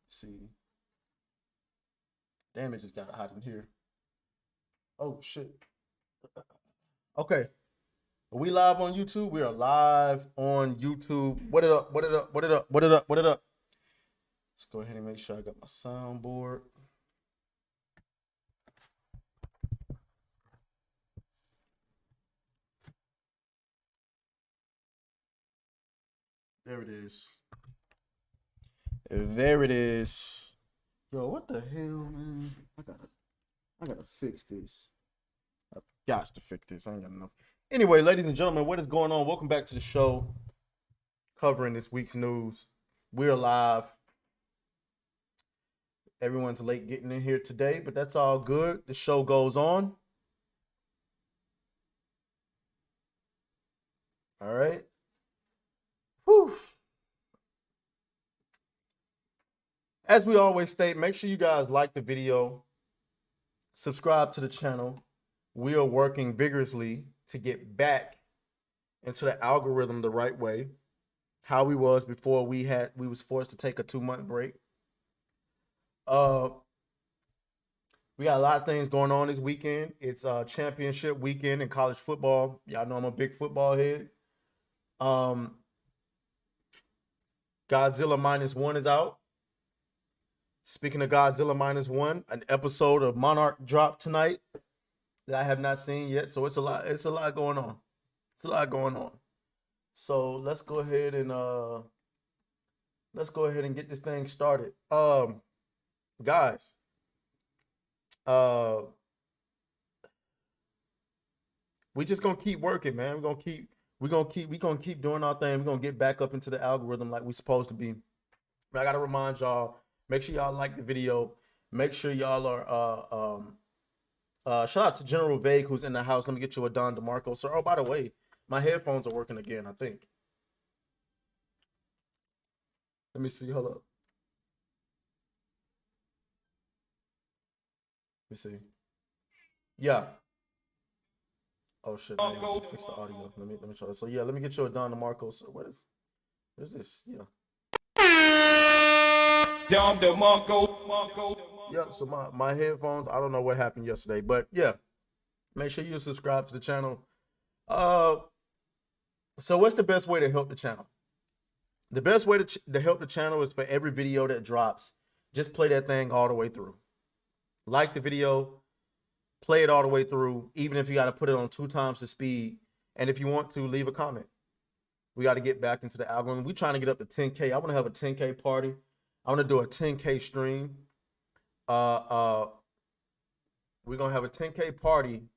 see. Damn, it just got hot in here. Oh shit. Okay. Are we live on YouTube? We are live on YouTube. What it up? What it up? What it up? What it up? What it up? Let's go ahead and make sure I got my soundboard. There it is. There it is. Yo, what the hell, man? I gotta fix this. I've got to fix this. I ain't got enough. Anyway, ladies and gentlemen, what is going on? Welcome back to the show. Covering this week's news. We're live. Everyone's late getting in here today, but that's all good. The show goes on. All right. Whew. As we always state, make sure you guys like the video, subscribe to the channel. We are working vigorously to get back into the algorithm the right way, how we was before we was forced to take a 2-month break. We got a lot of things going on this weekend. It's championship weekend in college football. Y'all know I'm a big football head. Godzilla -1 is out. Speaking of Godzilla -1, an episode of Monarch dropped tonight that I have not seen yet. So it's a lot going on. It's a lot going on. So let's go ahead and get this thing started. Guys. We just gonna keep working, man. We're gonna keep doing our thing. We're gonna get back up into the algorithm like we're supposed to be. But I gotta remind y'all, make sure y'all like the video. Make sure y'all are shout out to General Vague who's in the house. Let me get you a Don DeMarco, sir. Oh, by the way, my headphones are working again, I think. Let me see. Hold up. Let me see. Yeah. Oh shit, I didn't fix the audio. Let me try. So yeah, let me get you a Don DeMarco, sir. What is this? Yeah. Don DeMarco. Yeah, so my headphones, I don't know what happened yesterday, but yeah. Make sure you subscribe to the channel. So what's the best way to help the channel? The best way to help the channel is for every video that drops, just play that thing all the way through. Like the video, play it all the way through, even if you got to put it on 2 times the speed. And if you want to, leave a comment. We got to get back into the algorithm. We're trying to get up to 10K. I want to have a 10K party. I want to do a 10K stream. We're going to have a 10K party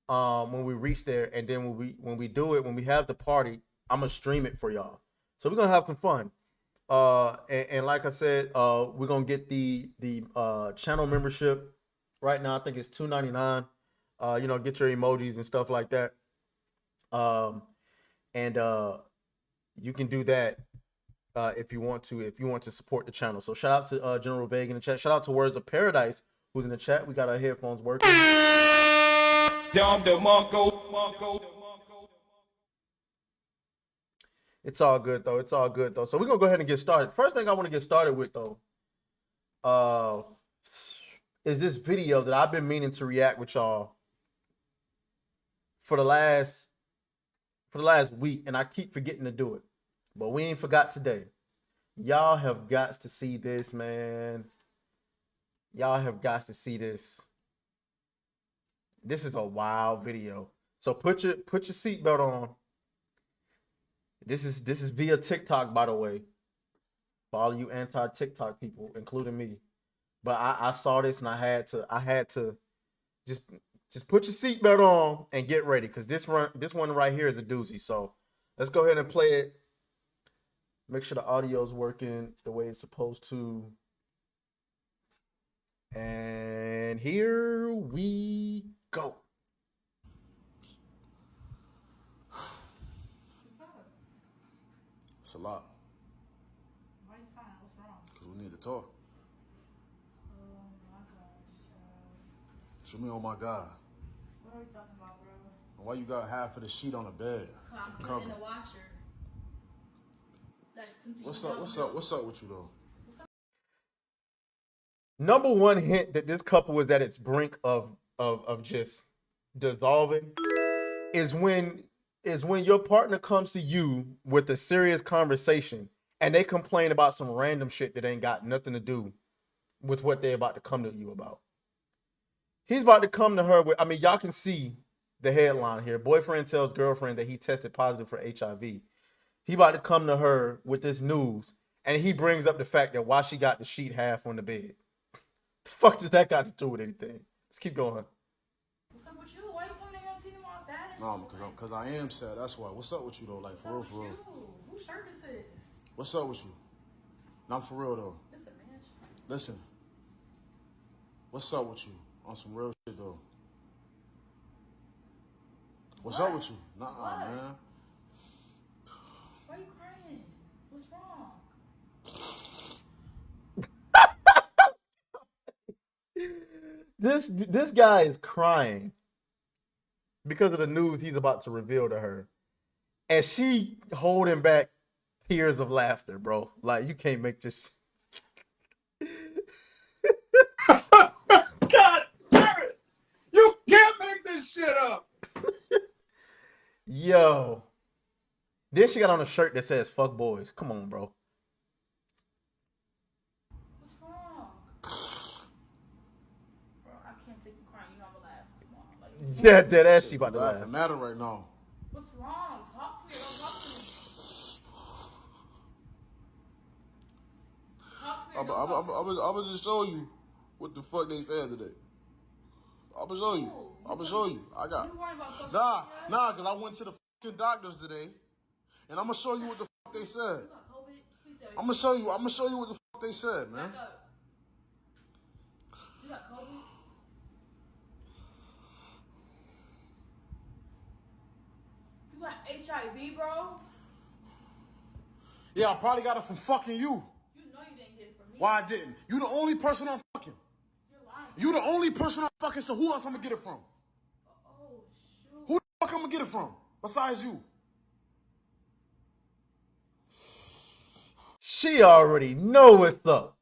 when we reach there. And then when we do it, when we have the party, I'm going to stream it for y'all. So we're going to have some fun. And like I said, we're going to get the channel membership. Right now, I think it's $2.99. You know, get your emojis and stuff like that. And you can do that if you want to support the channel. So shout out to General Vague in the chat. Shout out to Words of Paradise who's in the chat. We got our headphones working. It's all good though. It's all good though. So we're gonna go ahead and get started. First thing I want to get started with though, is this video that I've been meaning to react with y'all for the last week, and I keep forgetting to do it. But we ain't forgot today. Y'all have got to see this, man. Y'all have got to see this. This is a wild video. So put your seatbelt on. This is via TikTok, by the way. For all you anti-TikTok people, including me. But I saw this and I had to just put your seatbelt on and get ready, because this one right here is a doozy. So let's go ahead and play it. Make sure the audio's working the way it's supposed to. And here we go. It's a lot. Why you sighing? What's wrong? Because we need to talk. Oh my gosh. Show me, oh my God. What are we talking about, bro? Why you got half of the sheet on the bed? I'm putting in the washer. What's up with you though? number one hint that this couple is at its brink of just dissolving is when your partner comes to you with a serious conversation and they complain about some random shit that ain't got nothing to do with what they're about to come to you about. He's about to come to her with, I mean, y'all can see the headline here. Boyfriend tells girlfriend that he tested positive for HIV. He about to come to her with this news, and he brings up the fact that why she got the sheet half on the bed. The fuck does that got to do with anything? Let's keep going. What's up with you? Why you coming here and seeing him all sad? No, because I am sad. That's why. What's up with you though? Like for real, What's for up real. with you? Whose shirt this is? What's up with you? Not for real though. Listen, man. Listen. What's up with you? On some real shit though. What's up with you? Nah, What? man. Why are you crying? What's wrong? This guy is crying because of the news he's about to reveal to her, and she holding back tears of laughter, bro. Like, you can't make this. God damn it! You can't make this shit up. Yo. Then she got on a shirt that says "fuck boys." Come on, bro. What's wrong? Bro, I can't take you crying. You know I'm gonna laugh. Come on. Like, Yeah, dead ass. She about to Laughing laugh. matter right now. what's wrong? Talk to me. Don't talk to me. Talk to me. Don't talk to me. I'm gonna just show you what the fuck they said today. I'm gonna show you. I'm gonna show you. I got. You worried about social Nah, because I went to the fucking doctors today, and I'm gonna show you what the fuck they said. You got COVID? Please tell me. I'm gonna show you what the fuck they said, man. Back up. You got COVID? You got HIV, bro? Yeah, I probably got it from fucking you. You know you didn't get it from me. Why I didn't? You the only person I'm fucking. You're lying. You the only person I'm fucking. So who else I'm gonna get it from? Oh, shoot. Who the fuck I'm gonna get it from besides you? She already know what's up.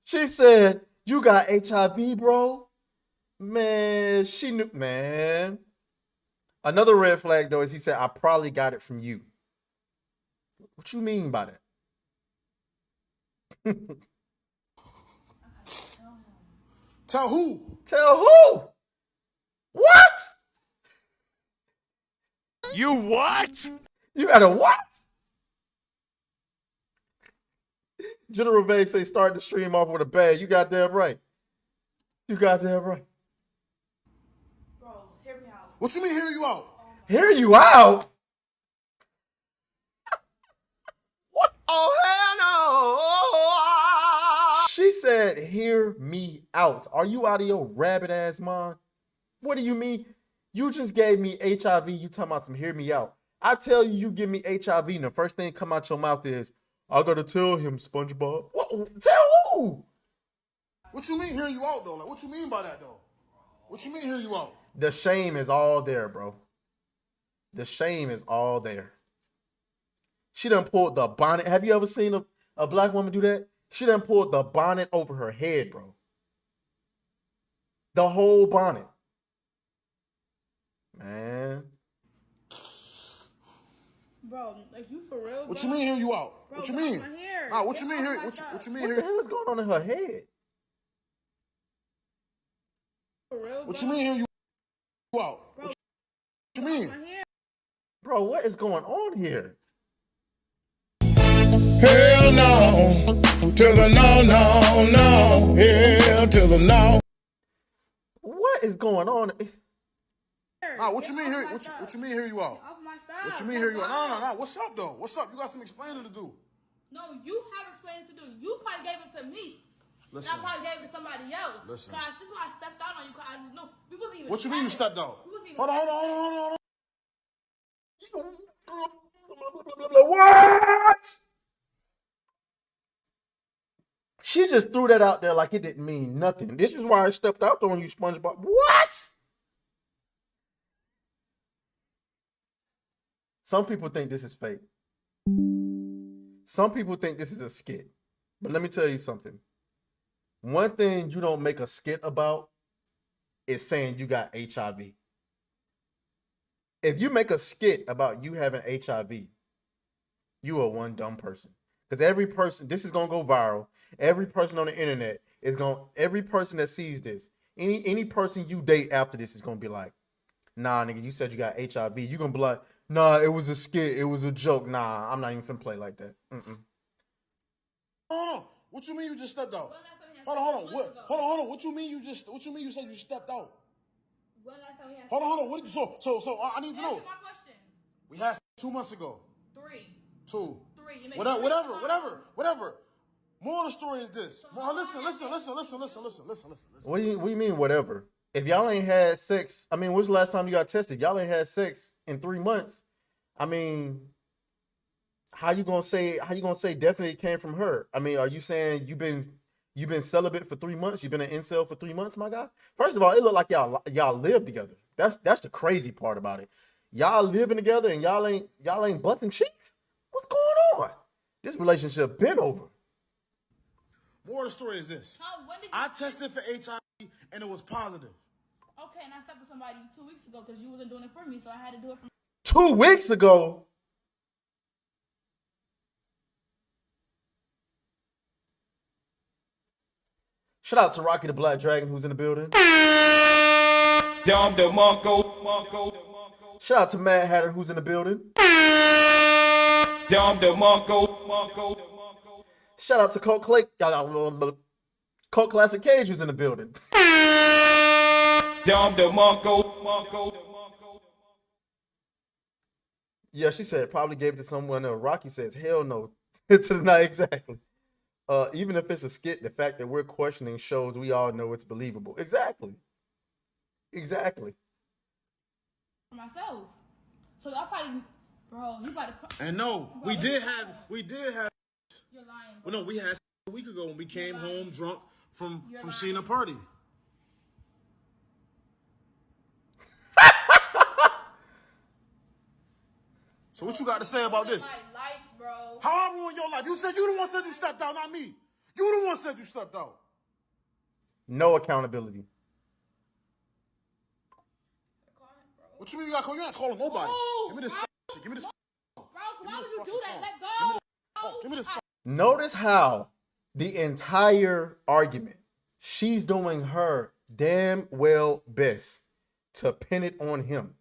She said, "You got HIV, bro." Man, she knew. Man. Another red flag though is he said, "I probably got it from you." What you mean by that? I gotta tell him. Tell who? Tell who? What? You what? You got a what? General Vague say start the stream off with a bang. You got that right. You got that right. Bro, hear me out. What you mean? Hear you out? Hear you out? What? Oh, hell no. She said, hear me out. Are you out of your rabbit ass mind? What do you mean? You just gave me HIV. You talking about some hear me out. I tell you, you give me HIV, and the first thing come out your mouth is, I gotta tell him, SpongeBob. What? Tell who? What you mean? Hear you out though? Like what you mean by that though? What you mean? Hear you out? The shame is all there, bro. The shame is all there. She done pulled the bonnet. Have you ever seen a black woman do that? She done pulled the bonnet over her head, bro. The whole bonnet. Man. Bro, like you for real? What bro? you mean? Hear you out? Bro, What you get mean? off my hair. Nah, what Get you mean? off Hear my what stuff. you mean? What Hear the hell is going on in her head? For real, what bro? you mean? Hear you out? Bro, What you get mean? off my hair. Bro, what is going on here? Hell no. To the no, no, no. Hell to the no. What is going on? Nah, what Get you mean? off Hear my what stuff. you mean? Hear you out? Get off my stuff. What you mean? Hear you out? No. What's up though? What's up? You got some explaining to do. No, you have explaining to do. You probably gave it to me. Listen. And I probably gave it to somebody else. Listen. Cause this is why I stepped out on you. Cause I just knew we wasn't even. What you mean you chatting. stepped out? We wasn't even. Hold on. What? She just threw that out there like it didn't mean nothing. This is why I stepped out on you, SpongeBob. What? Some people think this is fake. Some people think this is a skit. But let me tell you something. one thing you don't make a skit about is saying you got HIV. If you make a skit about you having HIV, you are one dumb person. Because every person, this is gonna go viral. Every person on the internet is every person that sees this, any person you date after this is gonna be like, nah, nigga, you said you got HIV. You gonna be like, nah, it was a skit, it was a joke. Nah, I'm not even finna play like that. Hold on. What you mean you just stepped out? Hold on. Hold on. What you mean you said you stepped out? Hold on. What? So I need to know. Answer my question. We had 2 months ago. 3. 2. 3. You make Whatever. More of the story is this. Listen. What do you mean whatever? If y'all ain't had sex, I mean, when's the last time you got tested? Y'all ain't had sex in 3 months. I mean, how you gonna say definitely it came from her? I mean, are you saying you've been celibate for 3 months? You've been an incel for 3 months, my guy? First of all, it look like y'all live together. That's the crazy part about it. Y'all living together and y'all ain't busting cheeks? What's going on? This relationship been over. More of the story is this. I tested for HIV and it was positive. Okay, and I slept with somebody 2 weeks ago because you wasn't doing it for me, so I had to do it for 2 weeks ago? Shout out to Rocky the Black Dragon who's in the building. Shout out to Mad Hatter who's in the building. Shout out to Colt Classic Cage who's in the building. Yeah, she said probably gave it to someone else. Rocky says, hell no. To the night, exactly. Even if it's a skit, the fact that we're questioning shows we all know it's believable. Exactly. for myself. So y'all probably, bro, you about to. And no, bro, we did have. You're lying. Bro. Well, no, we had a week ago when we came home drunk from seeing a party. So what you got to say about this? My life, bro. How I ruined your life? You said you the one said you stepped out, not me. You the one said you stepped out. No accountability. What you mean you got to call? You not calling nobody. Oh, Give me this shit. Give me this. Bro, why would you do that? Let go. Give me this. Notice how the entire argument, she's doing her damn well best to pin it on him.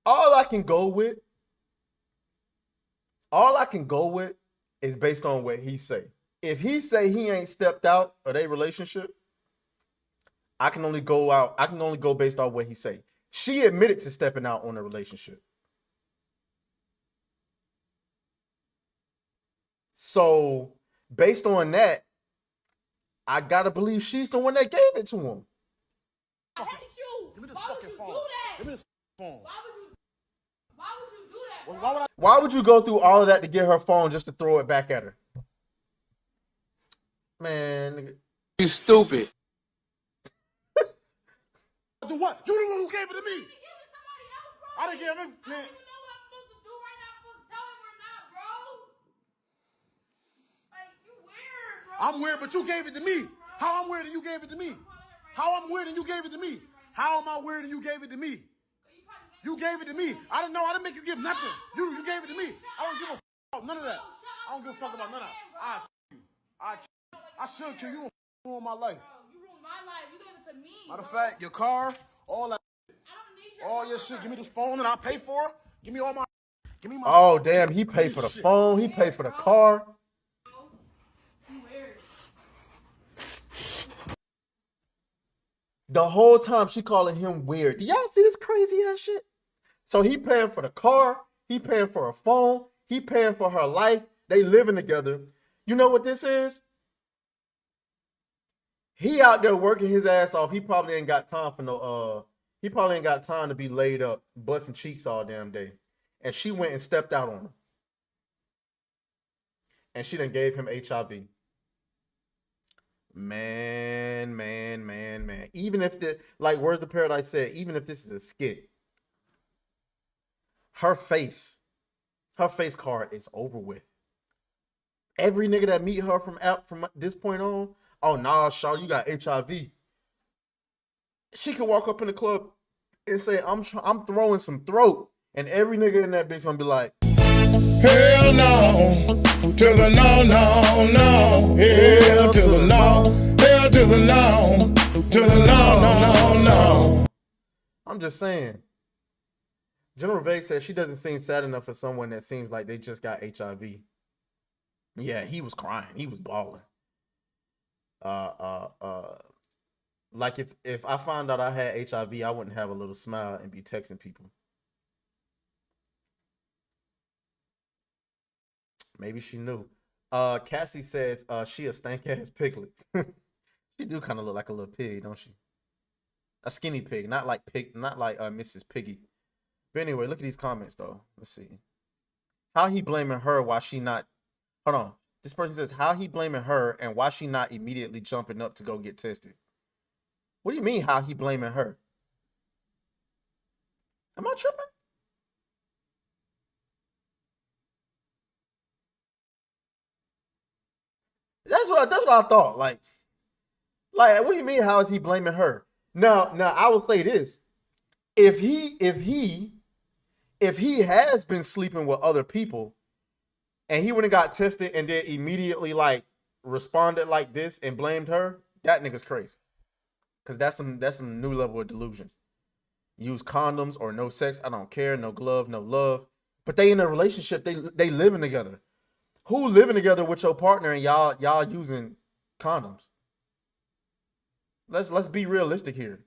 All I can go with is based on what he say. If he say he ain't stepped out of their relationship, I can only go based on what he say. She admitted to stepping out on a relationship. So, based on that, I gotta believe she's the one that gave it to him. I hate you. Give me this Why fucking would you phone. do that? Give me this phone. Why would you do that, bro? Why would I? Why would you go through all of that to get her phone just to throw it back at her? Man, nigga. You stupid. Do what? You the one who gave it to me. Give it to somebody else, bro. I didn't give him. I don't even know what I'm supposed to do right now. I'm supposed to tell him or not, bro. Like, you weird, bro. I'm weird, but you gave it to me. How I'm weird and you gave it to me? How I'm weird and you gave it to me? How am I weird and you gave it to me? You gave it to me. I didn't know. I didn't make you give nothing. You gave it to me. I don't give a fuck about none of that. I don't give a fuck about none of that. I should kill you. You don't ruin my life. Bro, you ruined my life. You gave it to me. Matter of fact, your car, all that, I don't need your all your shit. Give me this phone and I'll pay for it. Give me all my. Give me my. Oh damn, he paid for the phone, he paid for the car. You weird. The whole time she calling him weird. Do y'all see this crazy ass shit? So he paying for the car, he paying for her phone, he paying for her life. They living together. You know what this is? He out there working his ass off. He probably ain't got time for he probably ain't got time to be laid up, busting cheeks all damn day. And she went and stepped out on him. And she done gave him HIV. Man. Even if like Words of Paradise said, even if this is a skit, her face card is over with. Every nigga that meet her from this point on, oh nah, Shaw, you got HIV. She could walk up in the club and say, I'm throwing some throat. And every nigga in that bitch gonna be like, Hell no, to the no, no, no. Hell to the no, hell to the no, to the no, no, no, no. I'm just saying. General Vague said she doesn't seem sad enough for someone that seems like they just got HIV. Yeah, he was crying. He was bawling. Like if I found out I had HIV, I wouldn't have a little smile and be texting people. Maybe she knew. Cassie says she a stank ass piglet. She do kind of look like a little pig, don't she? A skinny pig, not like Mrs. Piggy. But anyway, look at these comments though. Let's see. How he blaming her while she not? Hold on. This person says how he blaming her and why she not immediately jumping up to go get tested. What do you mean how he blaming her? Am I tripping? That's what I thought. Like, what do you mean? How is he blaming her? Now, I will say this: if he has been sleeping with other people, and he went and got tested, and then immediately like responded like this and blamed her, that nigga's crazy. Cause that's some new level of delusion. Use condoms or no sex, I don't care, no glove, no love. But they in a relationship, they living together. Who living together with your partner and y'all using condoms? Let's be realistic here.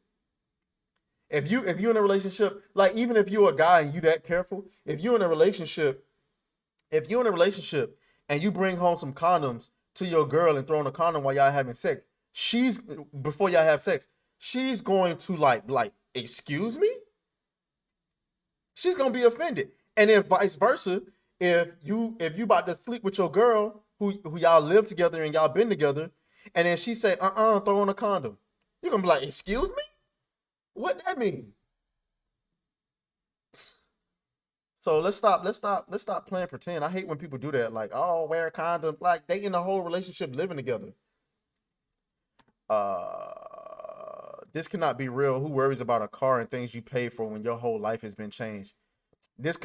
If you in a relationship, like even if you're a guy and you that careful, if you're in a relationship and you bring home some condoms to your girl and throw in a condom while y'all having sex, before y'all have sex, she's going to like, excuse me? She's gonna be offended. And then vice versa, if you about to sleep with your girl who y'all live together and y'all been together, and then she say, throw on a condom, you're gonna be like, excuse me? What that mean? So let's stop playing pretend. I hate when people do that. Like, oh, wear a condom. Like they in a whole relationship living together. This cannot be real. Who worries about a car and things you pay for when your whole life has been changed? This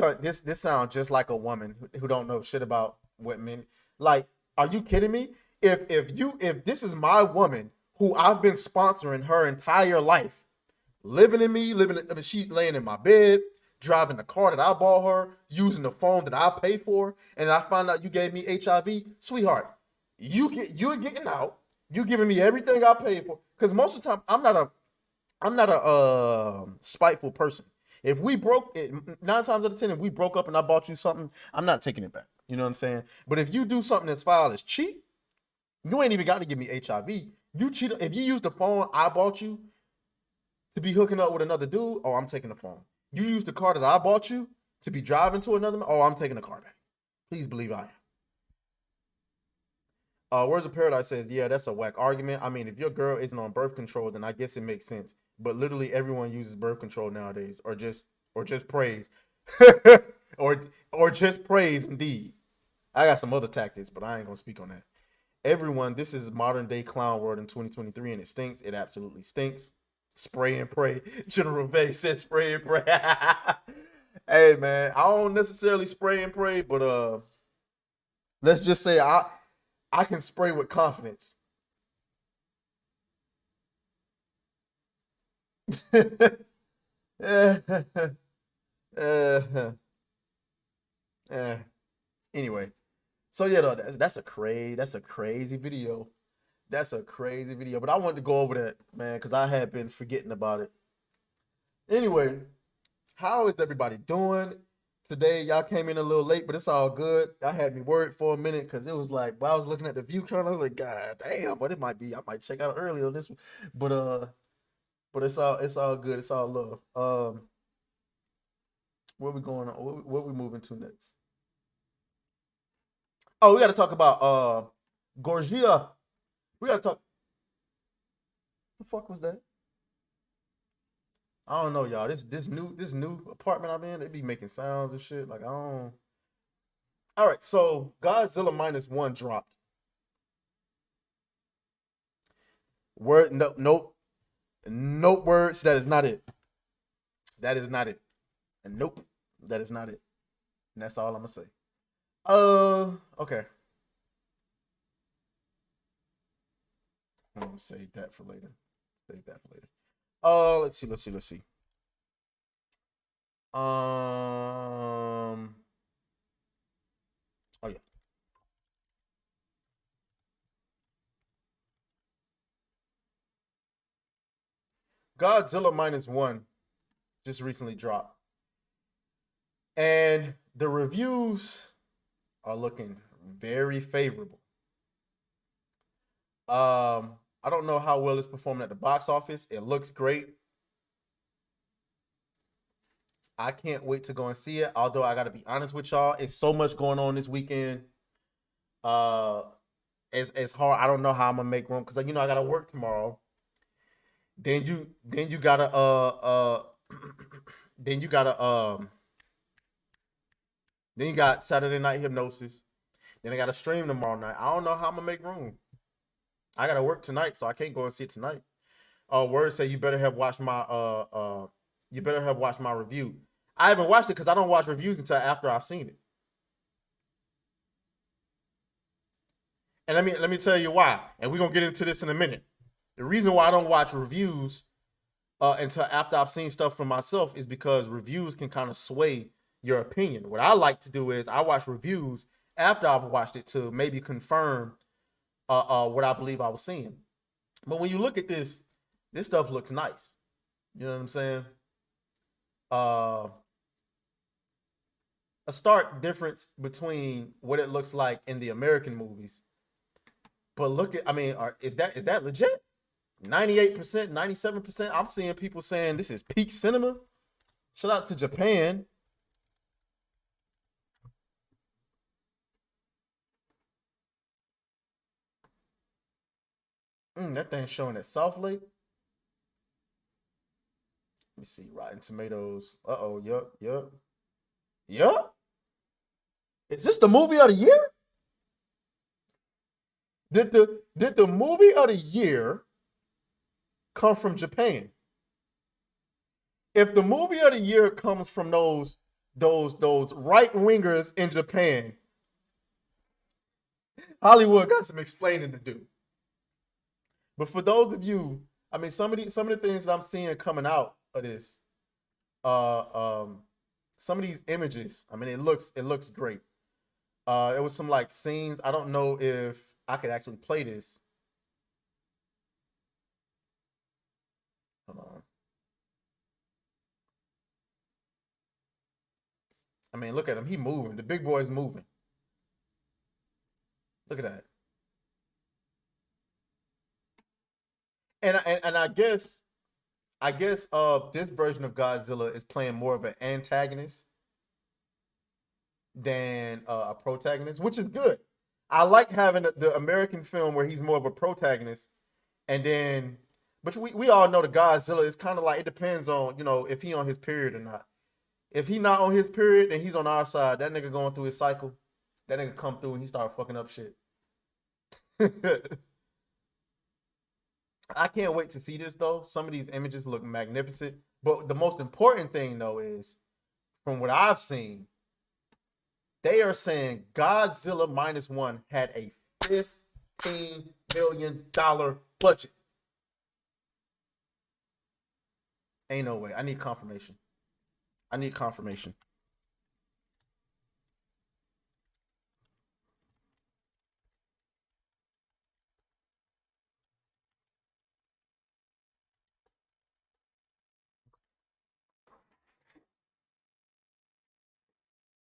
sounds just like a woman who don't know shit about women. Like, are you kidding me? If this is my woman who I've been sponsoring her entire life, she's laying in my bed, driving the car that I bought her, using the phone that I pay for, and I find out you gave me HIV, sweetheart, you're getting out. You giving me everything I paid for. Because most of the time, I'm not a spiteful person. If we broke it, 9 times out of 10, if we broke up and I bought you something, I'm not taking it back. You know what I'm saying? But if you do something that's foul as cheat, you ain't even got to give me HIV. You cheat. If you use the phone I bought you to be hooking up with another dude, oh, I'm taking the phone. You use the car that I bought you to be driving to another man, oh, I'm taking the car back. Please believe I am. Words of Paradise says, yeah, that's a whack argument. I mean, if your girl isn't on birth control, then I guess it makes sense. But literally everyone uses birth control nowadays, or just praise. or just praise indeed. I got some other tactics, but I ain't gonna speak on that. Everyone, this is modern day clown world in 2023, and it stinks. It absolutely stinks. Spray and pray. General Vay said spray and pray. Hey man, I don't necessarily spray and pray, but let's just say I can spray with confidence. Anyway, so yeah, though, that's a crazy video. That's a crazy video. But I wanted to go over that, man, because I had been forgetting about it. Anyway, how is everybody doing today? Y'all came in a little late, but it's all good. I had me worried for a minute because it was like, while I was looking at the view count, I was like, God damn, but it might be. I might check out early on this one. But it's all good. It's all love. Where we going on? Where we moving to next? Oh, we got to talk about Godzilla. We got to talk. The fuck was that? I don't know, y'all. This new apartment I'm in, they be making sounds and shit. Like I All right, so Godzilla -1 dropped. Word, no, nope, nope. Words. That is not it. That is not it. And nope, that is not it. And that's all I'm gonna say. Okay. I'm gonna save that for later. Save that for later. Let's see. Oh yeah. Godzilla -1 just recently dropped. And the reviews are looking very favorable. I don't know how well it's performing at the box office. It looks great. I can't wait to go and see it. Although I gotta be honest with y'all, it's so much going on this weekend. It's hard. I don't know how I'm gonna make room because I gotta work tomorrow. Then you gotta then you got Saturday Night Hypnosis. Then I gotta stream tomorrow night. I don't know how I'm gonna make room. I gotta work tonight, so I can't go and see it tonight. Word say you better have watched my review. I haven't watched it because I don't watch reviews until after I've seen it. And let me tell you why. And we're gonna get into this in a minute. The reason why I don't watch reviews until after I've seen stuff for myself is because reviews can kind of sway your opinion. What I like to do is I watch reviews after I've watched it to maybe confirm what I believe I was seeing. But when you look at this stuff looks nice. You know what I'm saying? A stark difference between what it looks like in the American movies. But look at, is that legit? 98%, 97%. I'm seeing people saying this is peak cinema. Shout out to Japan. That thing's showing at South Lake. Let me see. Rotten Tomatoes. Yup. Is this the movie of the year? Did the movie of the year come from Japan? If the movie of the year comes from those right wingers in Japan, Hollywood got some explaining to do. But for those of you, some of the things that I'm seeing coming out of this, some of these images, it looks great. It was some like scenes. I don't know if I could actually play this. Hold on. Look at him. He moving. The big boy's moving. Look at that. And I guess this version of Godzilla is playing more of an antagonist than a protagonist, which is good. I like having the American film where he's more of a protagonist, but we all know the Godzilla is kind of like, it depends on, if he on his period or not. If he not on his period, then he's on our side. That nigga going through his cycle. That nigga come through and he start fucking up shit. I can't wait to see this though. Some of these images look magnificent. But the most important thing though is, from what I've seen, they are saying Godzilla -1 had a $15 million budget. Ain't no way. I need confirmation.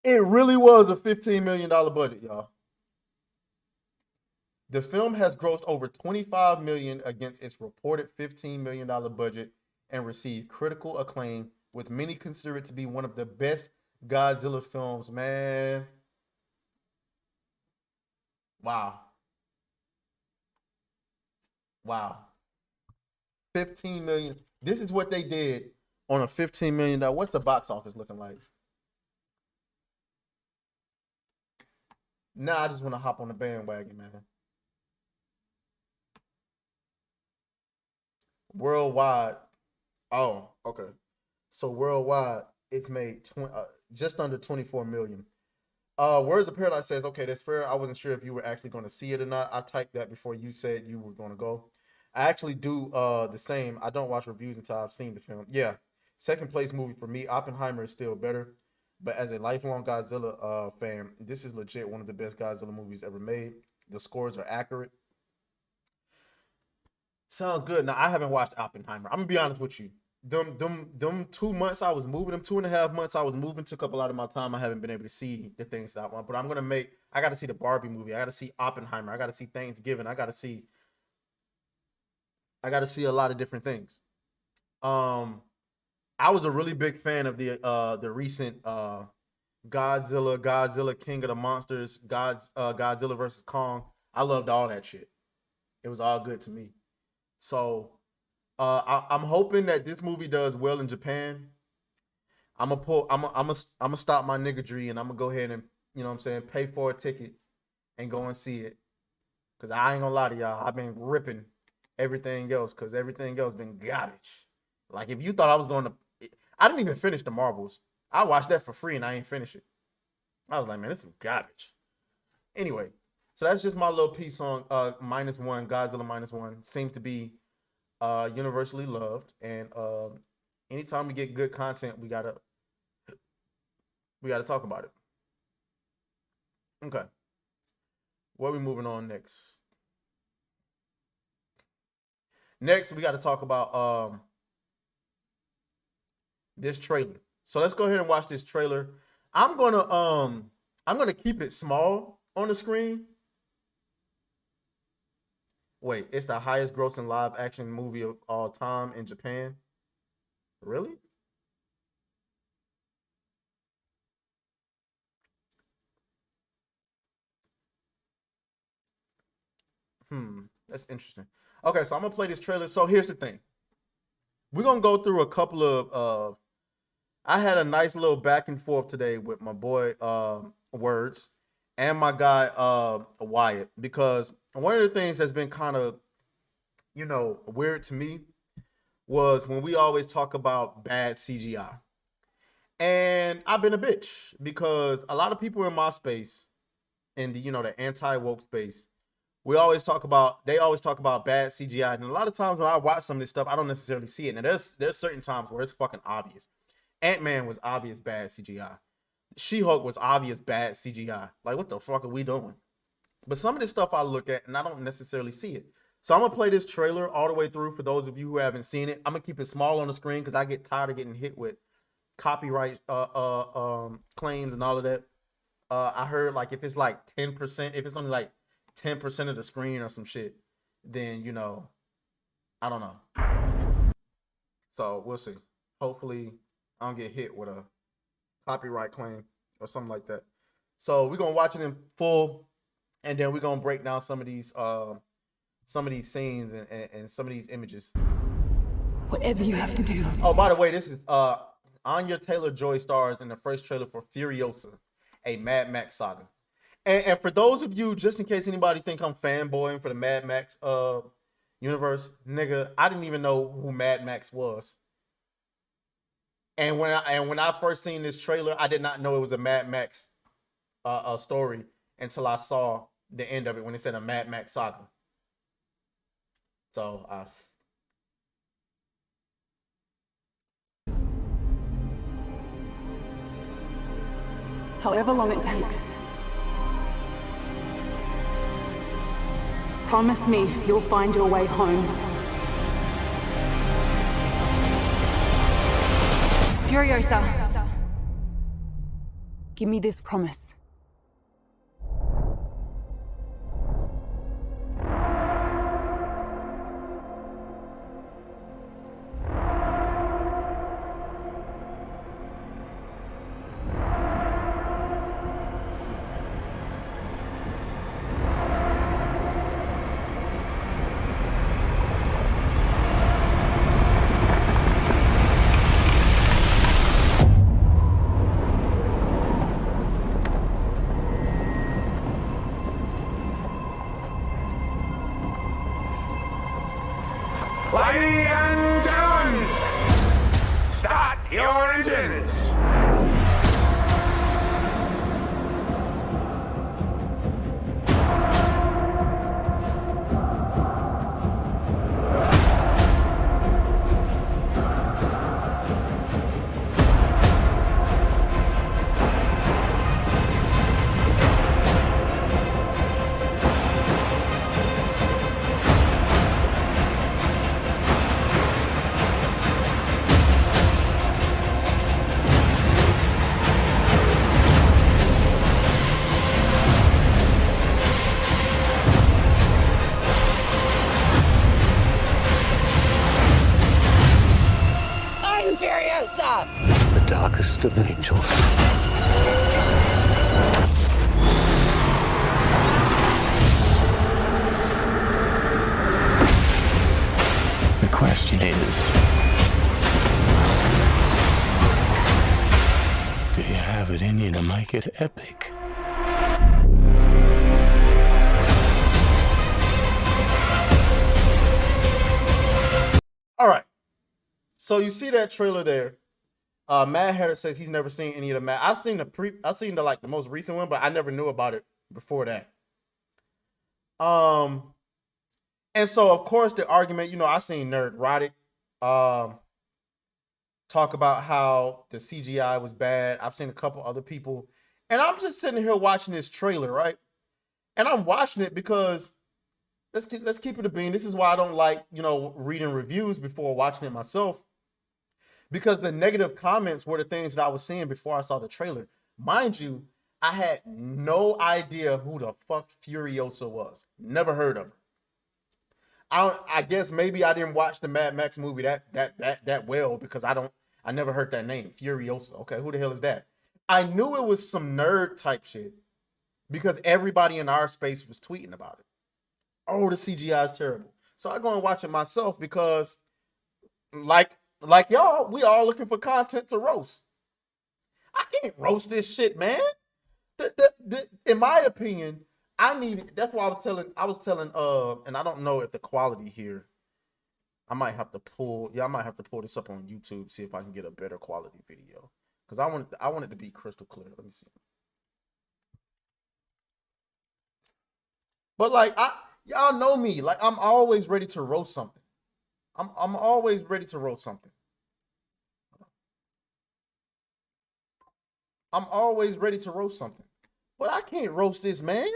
It really was a $15 million budget, y'all. The film has grossed over $25 million against its reported $15 million budget and received critical acclaim, with many consider it to be one of the best Godzilla films, man. Wow. 15 million. This is what they did on a $15 million. What's the box office looking like? Now I just want to hop on the bandwagon, man. Worldwide. Oh, okay. So worldwide, it's made just under 24 million. Words of Paradise says, okay, that's fair. I wasn't sure if you were actually going to see it or not. I typed that before you said you were going to go. I actually do the same. I don't watch reviews until I've seen the film. Yeah. Second place movie for me. Oppenheimer is still better. But as a lifelong Godzilla fan, this is legit one of the best Godzilla movies ever made. The scores are accurate. Sounds good. Now, I haven't watched Oppenheimer. I'm going to be honest with you. Them 2 months I was moving, them 2.5 months I was moving, took up a lot of my time. I haven't been able to see the things that I want. But I'm going to I got to see the Barbie movie. I got to see Oppenheimer. I got to see Thanksgiving. I got to see a lot of different things. I was a really big fan of the recent Godzilla King of the Monsters, Godzilla versus Kong. I loved all that shit. It was all good to me. So I'm hoping that this movie does well in Japan. I'm gonna stop my niggadry and I'm gonna go ahead and, you know what I'm saying, pay for a ticket and go and see it. Cause I ain't gonna lie to y'all, I've been ripping everything else because everything else been garbage. Like if you thought I was going to, I didn't even finish the Marvels. I watched that for free and I ain't finish it. I was like, man, this is garbage. Anyway, so that's just my little piece on -1, Godzilla -1. Seems to be universally loved, and anytime we get good content, we gotta talk about it. Okay, where are we moving on next? Next, we got to talk about this trailer. So let's go ahead and watch this trailer. I'm gonna keep it small on the screen. Wait, it's the highest grossing live action movie of all time in Japan? Really? That's interesting. Okay, so I'm gonna play this trailer. So here's the thing. We're gonna go through a couple of I had a nice little back and forth today with my boy Words and my guy Wyatt, because one of the things that's been kind of, you know, weird to me was when we always talk about bad CGI. And I've been a bitch because a lot of people in my space, in the, you know, the anti-woke space, they always talk about bad CGI. And a lot of times when I watch some of this stuff, I don't necessarily see it. And there's certain times where it's fucking obvious. Ant-Man was obvious bad CGI. She-Hulk was obvious bad CGI. Like, what the fuck are we doing? But some of this stuff I look at and I don't necessarily see it. So I'm gonna play this trailer all the way through for those of you who haven't seen it. I'm gonna keep it small on the screen because I get tired of getting hit with copyright claims and all of that. I heard like if it's like 10%, if it's only like 10% of the screen or some shit, then, you know, I don't know. So we'll see. Hopefully I don't get hit with a copyright claim or something like that. So we're gonna watch it in full, and then we're gonna break down some of these scenes and some of these images. Whatever you have to do. Oh, by the way, this is Anya Taylor-Joy stars in the first trailer for Furiosa, a Mad Max saga. And for those of you, just in case anybody think I'm fanboying for the Mad Max universe, nigga, I didn't even know who Mad Max was. And when I first seen this trailer, I did not know it was a Mad Max story until I saw the end of it when it said a Mad Max saga. So However long it takes. Promise me you'll find your way home. Furiosa. Give me this promise. Ladies and gentlemen, start your engines. I'm Furiosa! The darkest of angels. The question is, do you have it in you to make it epic? All right. So you see that trailer there. Mad Hatter says he's never seen any of the Mad. I've seen the like the most recent one, but I never knew about it before that. And so of course the argument, I seen Nerd Roddick talk about how the CGI was bad. I've seen a couple other people, and I'm just sitting here watching this trailer, right? And I'm watching it because let's keep it a bean. This is why I don't like, reading reviews before watching it myself. Because the negative comments were the things that I was seeing before I saw the trailer. Mind you, I had no idea who the fuck Furiosa was. Never heard of her. I guess maybe I didn't watch the Mad Max movie that well because I never heard that name, Furiosa. Okay, who the hell is that? I knew it was some nerd type shit because everybody in our space was tweeting about it. Oh, the CGI is terrible. So I go and watch it myself because like y'all, we all looking for content to roast. I can't roast this shit, man. In my opinion, that's why I was telling, and I don't know if the quality here, I might have to pull this up on YouTube, see if I can get a better quality video. Because I want it to be crystal clear. Let me see. But like y'all know me, like I'm always ready to roast something. I'm always ready to roast something. I'm always ready to roast something. But I can't roast this, man.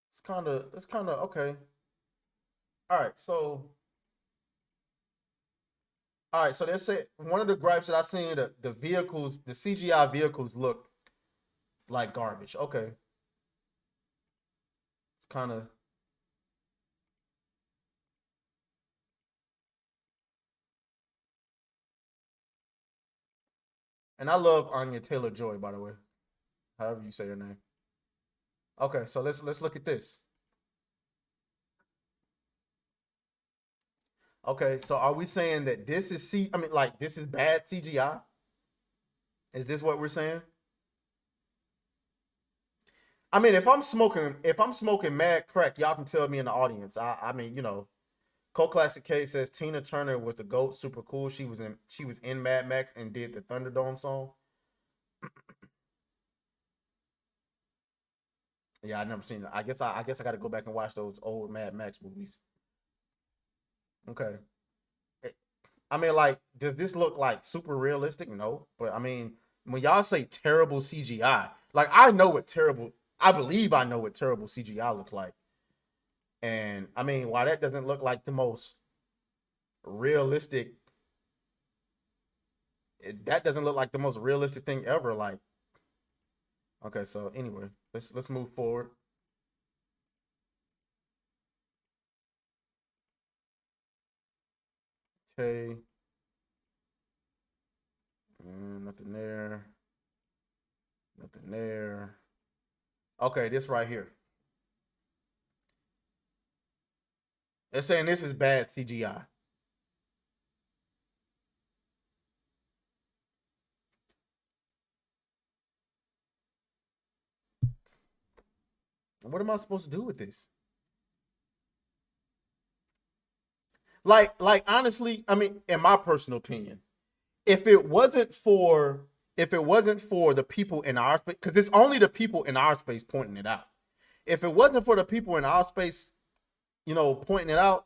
It's kind of okay. All right, so they say one of the gripes that I seen, the vehicles, the CGI vehicles look like garbage. Okay. It's kind of. And I love Anya Taylor-Joy, by the way. However you say her name. Okay, so let's look at this. Okay, so are we saying that this is this is bad CGI? Is this what we're saying? I mean, if I'm smoking mad crack, y'all can tell me in the audience. I mean, Cult Classic K says Tina Turner was the GOAT, super cool. She was in Mad Max and did the Thunderdome song. Yeah, I never seen it. I guess I got to go back and watch those old Mad Max movies. Okay. I mean, like, does this look like super realistic? No, but I mean, when y'all say terrible CGI, like I believe I know what terrible CGI looks like. And I mean, why that doesn't look like the most realistic, that doesn't look like the most realistic thing ever. Like, okay, so anyway, let's move forward. Okay. Nothing there. Nothing there. Okay, this right here. They're saying this is bad CGI. What am I supposed to do with this? Like honestly, I mean, in my personal opinion, if it wasn't for the people in our space, because it's only the people in our space pointing it out. If it wasn't for the people in our space, pointing it out,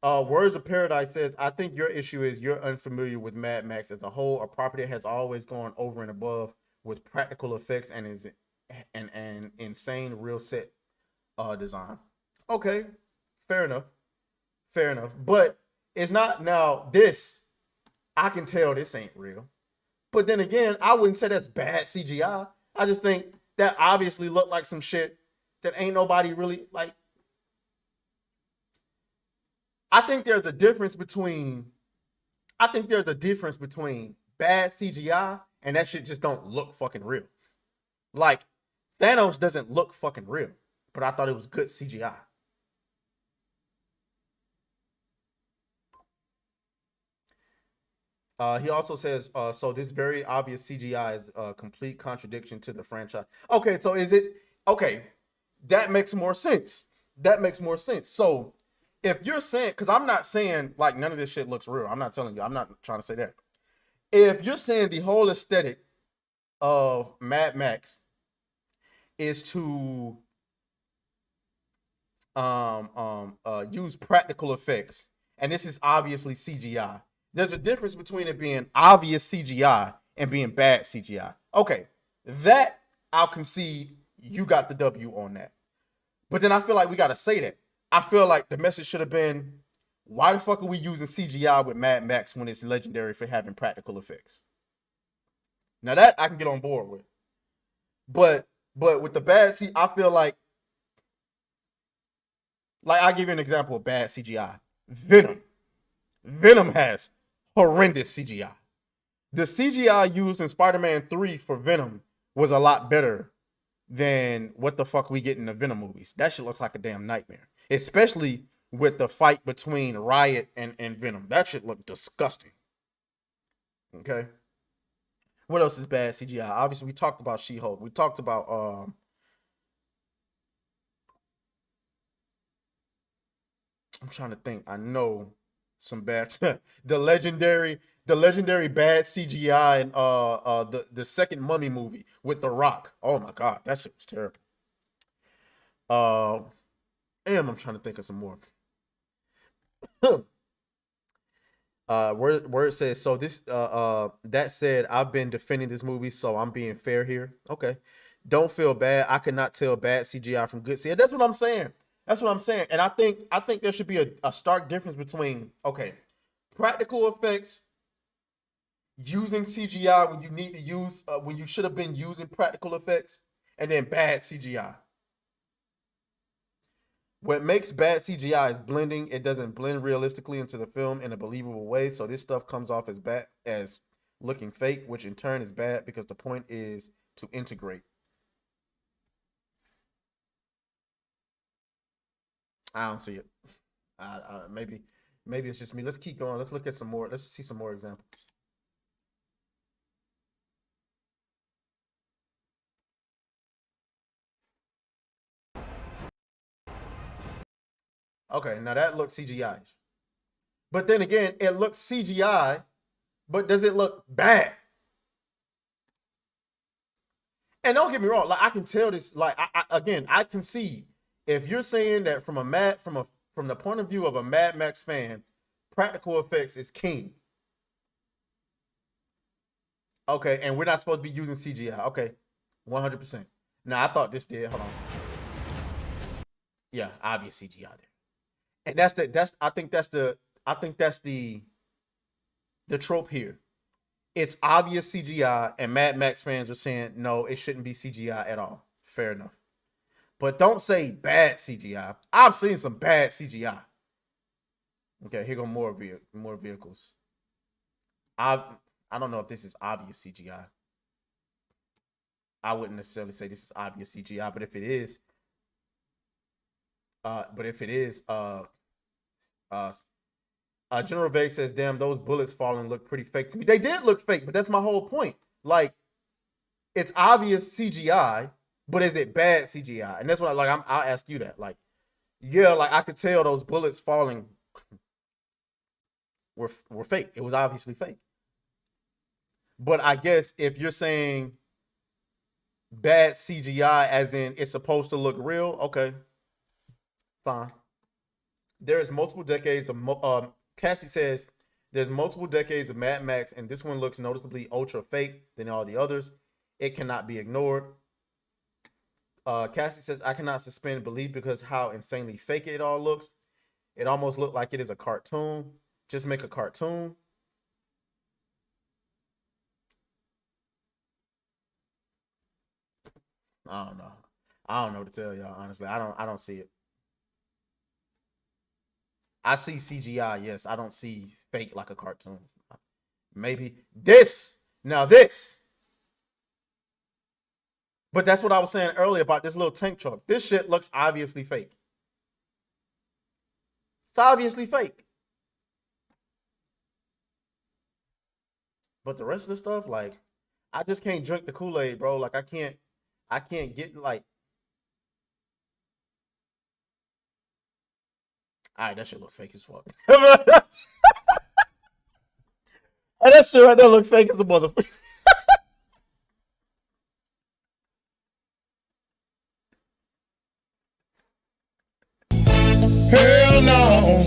Words of Paradise says, I think your issue is you're unfamiliar with Mad Max as a whole. A property has always gone over and above with practical effects and is an insane real set design. Okay, fair enough. But it's not now this. I can tell this ain't real. But then again, I wouldn't say that's bad CGI. I just think that obviously looked like some shit that ain't nobody really like. I think there's a difference between bad CGI and that shit just don't look fucking real. Like Thanos doesn't look fucking real, but I thought it was good CGI. He also says, so this very obvious CGI is a complete contradiction to the franchise. Okay, so is it okay? That makes more sense. So if you're saying, because I'm not saying like none of this shit looks real. I'm not telling you. I'm not trying to say that. If you're saying the whole aesthetic of Mad Max is to use practical effects, and this is obviously CGI. There's a difference between it being obvious CGI and being bad CGI. Okay, that I'll concede you got the W on that. But then I feel like we got to say that. I feel like the message should have been, why the fuck are we using CGI with Mad Max when it's legendary for having practical effects? Now that I can get on board with. But with the bad CGI, I feel like I'll give you an example of bad CGI. Venom. Venom has horrendous CGI. The CGI used in Spider-Man 3 for Venom was a lot better than what the fuck we get in the Venom movies. That shit looks like a damn nightmare. Especially with the fight between Riot and Venom. That shit looked disgusting. Okay. What else is bad CGI? Obviously, we talked about She-Hulk. We talked about I'm trying to think. I know some bad the legendary bad CGI in the second Mummy movie with The Rock. Oh my god, that shit was terrible. I'm trying to think of some more. Where it says, so this that said, I've been defending this movie, so I'm being fair here. Okay. Don't feel bad. I could not tell bad CGI from good CGI. That's what I'm saying. And I think there should be a stark difference between, okay, practical effects, using CGI when you need to use when you should have been using practical effects, and then bad CGI. What makes bad CGI is blending. It doesn't blend realistically into the film in a believable way. So this stuff comes off as bad, as looking fake, which in turn is bad because the point is to integrate. I don't see it. Maybe it's just me. Let's keep going. Let's look at some more. Let's see some more examples. Okay, now that looks CGI. But then again, it looks CGI, but does it look bad? And don't get me wrong, like I can tell this, like I can see if you're saying that from the point of view of a Mad Max fan, practical effects is king. Okay, and we're not supposed to be using CGI. Okay, 100%. Now I thought this did. Hold on. Yeah, obvious CGI there. And I think that's the trope here. It's obvious CGI, and Mad Max fans are saying no, it shouldn't be CGI at all. Fair enough. But don't say bad CGI. I've seen some bad CGI. Okay, here go more vehicles. I don't know if this is obvious CGI. I wouldn't necessarily say this is obvious CGI, but if it is, General Vague says, damn, those bullets falling look pretty fake to me. They did look fake, but that's my whole point. Like, it's obvious CGI, but is it bad CGI? And that's what I'll ask you that. Like, yeah, like I could tell those bullets falling were fake. It was obviously fake. But I guess if you're saying bad CGI as in it's supposed to look real, okay, fine. There is multiple decades of Cassie says there's multiple decades of Mad Max, and this one looks noticeably ultra fake than all the others. It cannot be ignored. Cassie says, I cannot suspend belief because how insanely fake it all looks. It almost looked like it is a cartoon. Just make a cartoon. I don't know. I don't know what to tell y'all, honestly. I don't see it. I see CGI, yes. I don't see fake like a cartoon. Maybe this. Now this. But that's what I was saying earlier about this little tank truck. This shit looks obviously fake. It's obviously fake. But the rest of the stuff, like, I just can't drink the Kool-Aid, bro. Like, I can't get, like... All right, that shit look fake as fuck. And that shit right there look fake as a motherfucker. Hell no,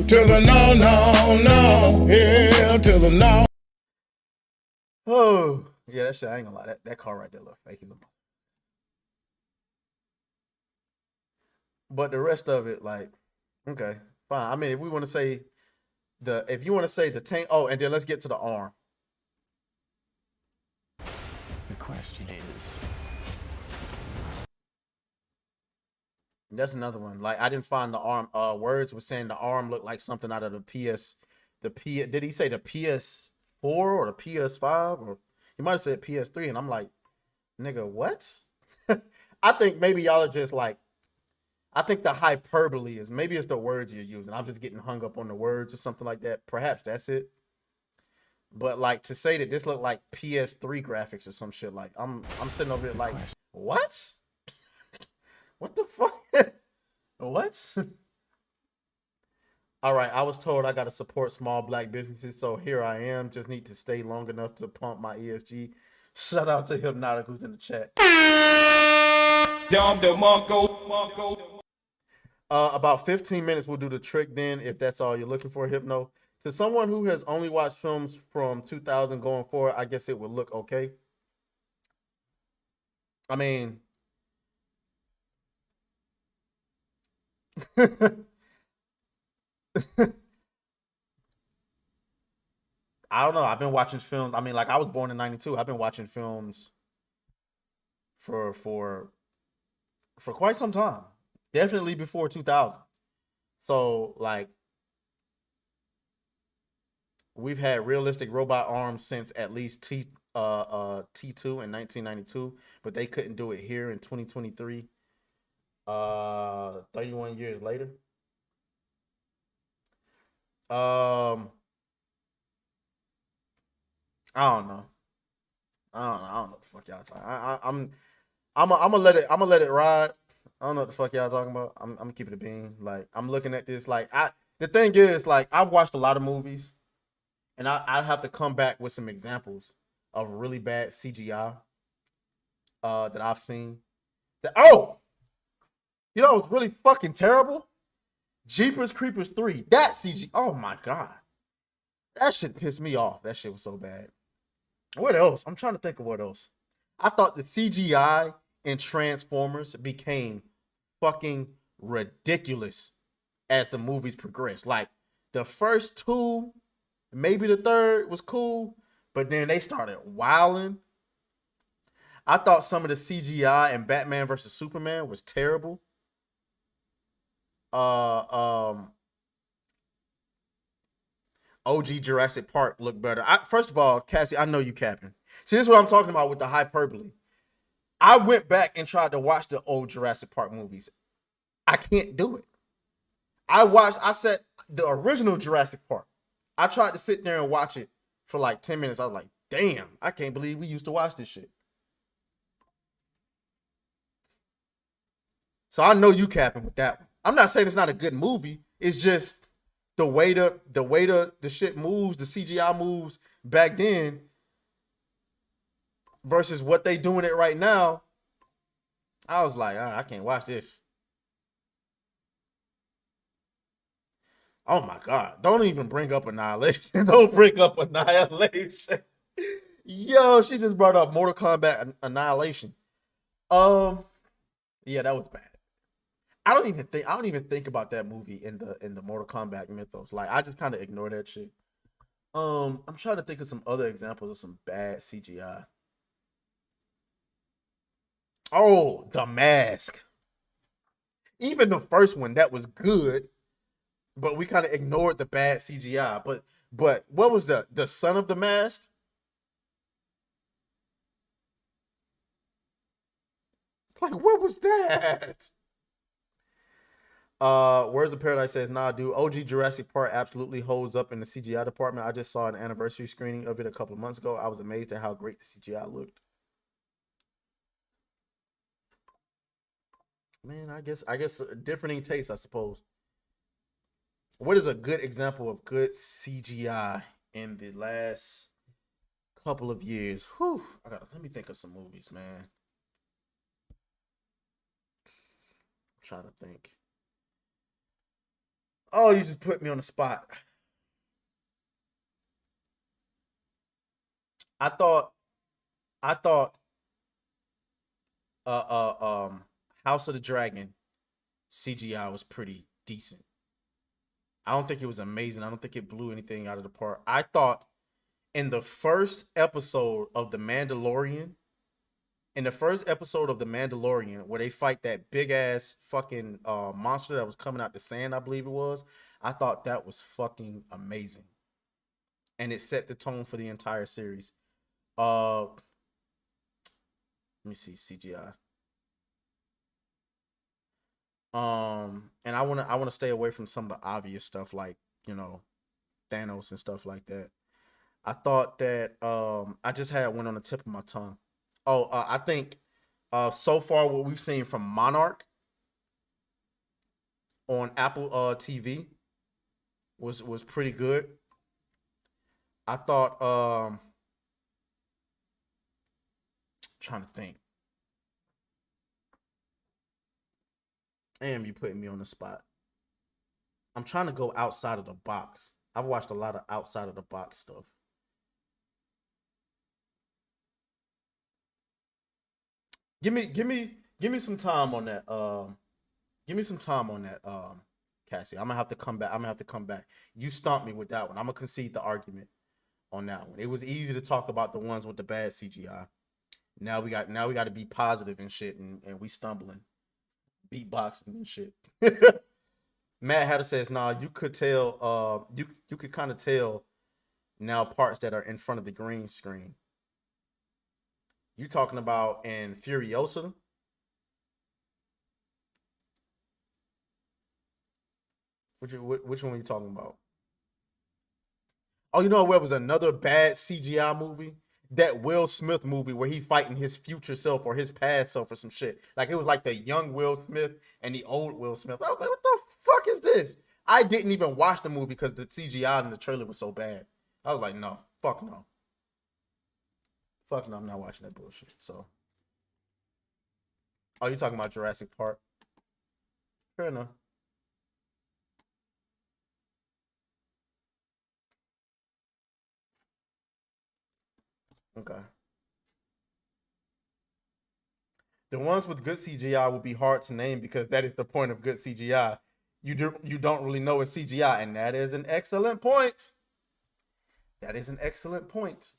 to the no, no, no. Hell to the no. Oh, yeah, that shit, I ain't gonna lie. That car right there look fake as a motherfucker. But the rest of it, like, okay, fine. I mean, if we want to say if you want to say the tank, oh, and then let's get to the arm. The question is, That's another one. Like, I didn't find the arm. Words was saying the arm looked like something out of the PS. Did he say the PS4 or the PS5? Or he might have said PS3. And I'm like, nigga, what? I think maybe y'all are just like, I think the hyperbole is maybe it's the words you're using. I'm just getting hung up on the words or something like that. Perhaps that's it. But like to say that this looked like PS3 graphics or some shit, like I'm sitting over here like, what? What the fuck? What? All right, I was told I got to support small black businesses, so here I am. Just need to stay long enough to pump my ESG. Shout out to Hypnotic who's in the chat. About 15 minutes will do the trick then, if that's all you're looking for, Hypno. To someone who has only watched films from 2000 going forward, I guess it would look okay. I mean... I don't know. I've been watching films. I mean, like, I was born in 92. I've been watching films for quite some time. Definitely before 2000. So, like, we've had realistic robot arms since at least T2 in 1992, but they couldn't do it here in 2023. 31 years later. I don't know. I don't know what the fuck y'all talking. I'm gonna let it ride. I don't know what the fuck y'all talking about. I'm keeping it being. Like, I'm looking at this. Like, the thing is, like, I've watched a lot of movies, and I have to come back with some examples of really bad CGI that I've seen. You know what's really fucking terrible? Jeepers Creepers 3. That CG. Oh my god. That shit pissed me off. That shit was so bad. What else? I'm trying to think of what else. I thought the CGI in Transformers became fucking ridiculous as the movies progressed. Like, the first two, maybe the third was cool, but then they started wilding. I thought some of the CGI in Batman vs. Superman was terrible. OG Jurassic Park looked better. First of all, Cassie, I know you capping. See, this is what I'm talking about with the hyperbole. I went back and tried to watch the old Jurassic Park movies. I can't do it. I said the original Jurassic Park. I tried to sit there and watch it for like 10 minutes. I was like, damn, I can't believe we used to watch this shit. So I know you capping with that one. I'm not saying it's not a good movie. It's just the way the shit moves, the CGI moves back then versus what they doing it right now. I was like, I can't watch this. Oh my God. Don't even bring up Annihilation. Don't bring up Annihilation. Yo, she just brought up Mortal Kombat Annihilation. Yeah, that was bad. I don't even think about that movie in the Mortal Kombat mythos. Like, I just kind of ignore that shit. I'm trying to think of some other examples of some bad CGI. Oh, The Mask. Even the first one, that was good, but we kind of ignored the bad CGI. But what was the Son of the Mask? Like, what was that? Words of Paradise says, nah, dude, OG Jurassic Park absolutely holds up in the CGI department. I just saw an anniversary screening of it a couple of months ago. I was amazed at how great the CGI looked. Man, I guess differing taste, I suppose. What is a good example of good CGI in the last couple of years? Whew, let me think of some movies, man. I'm trying to think. Oh, you just put me on the spot. I thought House of the Dragon CGI was pretty decent. I don't think it was amazing. I don't think it blew anything out of the park. I thought in the first episode of The Mandalorian, where they fight that big ass fucking monster that was coming out the sand, I believe it was, I thought that was fucking amazing. And it set the tone for the entire series. Let me see CGI. And I wanna stay away from some of the obvious stuff like, you know, Thanos and stuff like that. I thought that I just had one on the tip of my tongue. I think so far what we've seen from Monarch on Apple TV was pretty good. I thought trying to think. Damn, you putting me on the spot. I'm trying to go outside of the box. I've watched a lot of outside of the box stuff. Give me some time on that. Give me some time on that, Cassie. I'm gonna have to come back. You stumped me with that one. I'm gonna concede the argument on that one. It was easy to talk about the ones with the bad CGI. Now we got to be positive and shit, and we stumbling, beatboxing and shit. Matt Hatter says, nah, you could tell, you could kind of tell now parts that are in front of the green screen. You talking about in Furiosa? Which one are you talking about? Oh, you know what was another bad CGI movie? That Will Smith movie where he fighting his future self or his past self or some shit. Like, it was like the young Will Smith and the old Will Smith. I was like, what the fuck is this? I didn't even watch the movie because the CGI in the trailer was so bad. I was like, no, fuck no. Fuck no, I'm not watching that bullshit. So, oh, you talking about Jurassic Park? Fair enough. Okay. The ones with good CGI will be hard to name because that is the point of good CGI. You don't really know it's CGI, and that is an excellent point. That is an excellent point.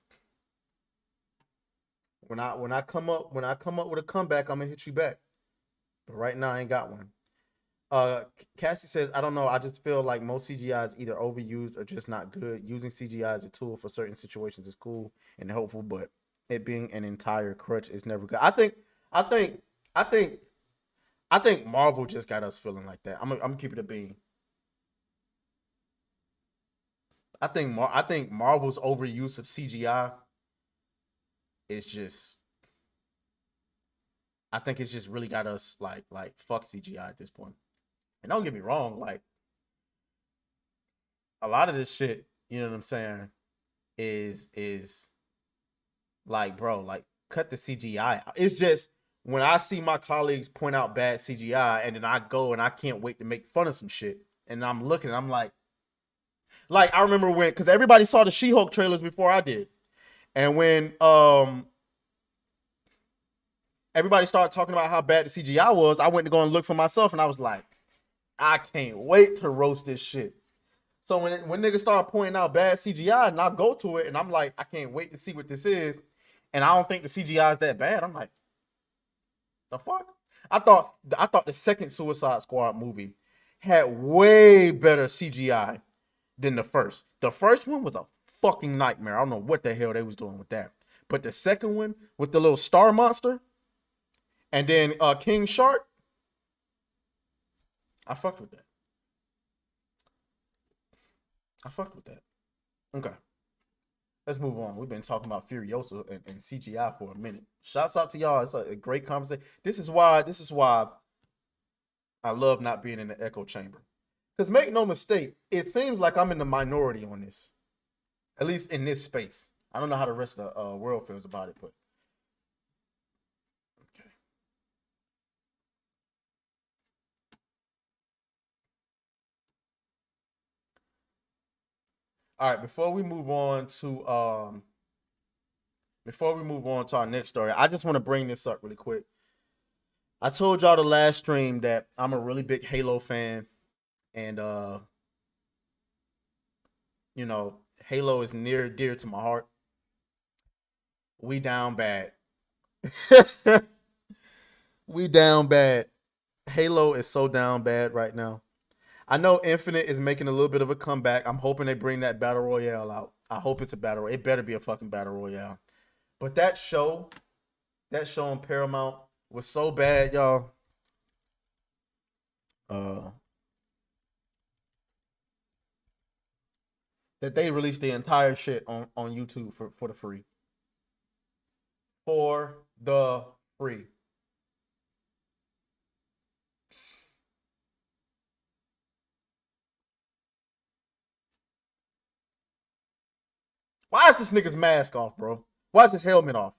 When I come up with a comeback, I'm gonna hit you back. But right now I ain't got one. Cassie says, I don't know. I just feel like most CGI is either overused or just not good. Using CGI as a tool for certain situations is cool and helpful, but it being an entire crutch is never good. I think Marvel just got us feeling like that. I'm gonna keep it a bean. I think Marvel's overuse of CGI is just, I think it's just really got us like fuck CGI at this point. And don't get me wrong, like a lot of this shit, you know what I'm saying, is like, bro, like cut the CGI out. It's just when I see my colleagues point out bad CGI and then I go and I can't wait to make fun of some shit. And I'm looking and I'm like I remember when, because everybody saw the She-Hulk trailers before I did. And when everybody started talking about how bad the CGI was, I went to go and look for myself and I was like, I can't wait to roast this shit. So when niggas start pointing out bad CGI and I go to it and I'm like, I can't wait to see what this is. And I don't think the CGI is that bad. I'm like, the fuck? I thought the second Suicide Squad movie had way better CGI than the first. The first one was a fucking nightmare. I don't know what the hell they was doing with that. But the second one with the little star monster and then King Shark, I fucked with that. Okay. Let's move on. We've been talking about Furiosa and CGI for a minute. Shouts out to y'all. It's a great conversation. This is why I love not being in the echo chamber. Because make no mistake, it seems like I'm in the minority on this. At least in this space. I don't know how the rest of the world feels about it, but okay. All right, before we move on to our next story, I just want to bring this up really quick. I told y'all the last stream that I'm a really big Halo fan, and you know, Halo is near dear to my heart. We down bad. We down bad. Halo is so down bad right now. I know Infinite is making a little bit of a comeback. I'm hoping they bring that battle royale out. I hope it's a battle royale. It better be a fucking battle royale. But that show on Paramount was so bad, y'all. That they released the entire shit on YouTube for the free. For the free. Why is this nigga's mask off, bro? Why is his helmet off?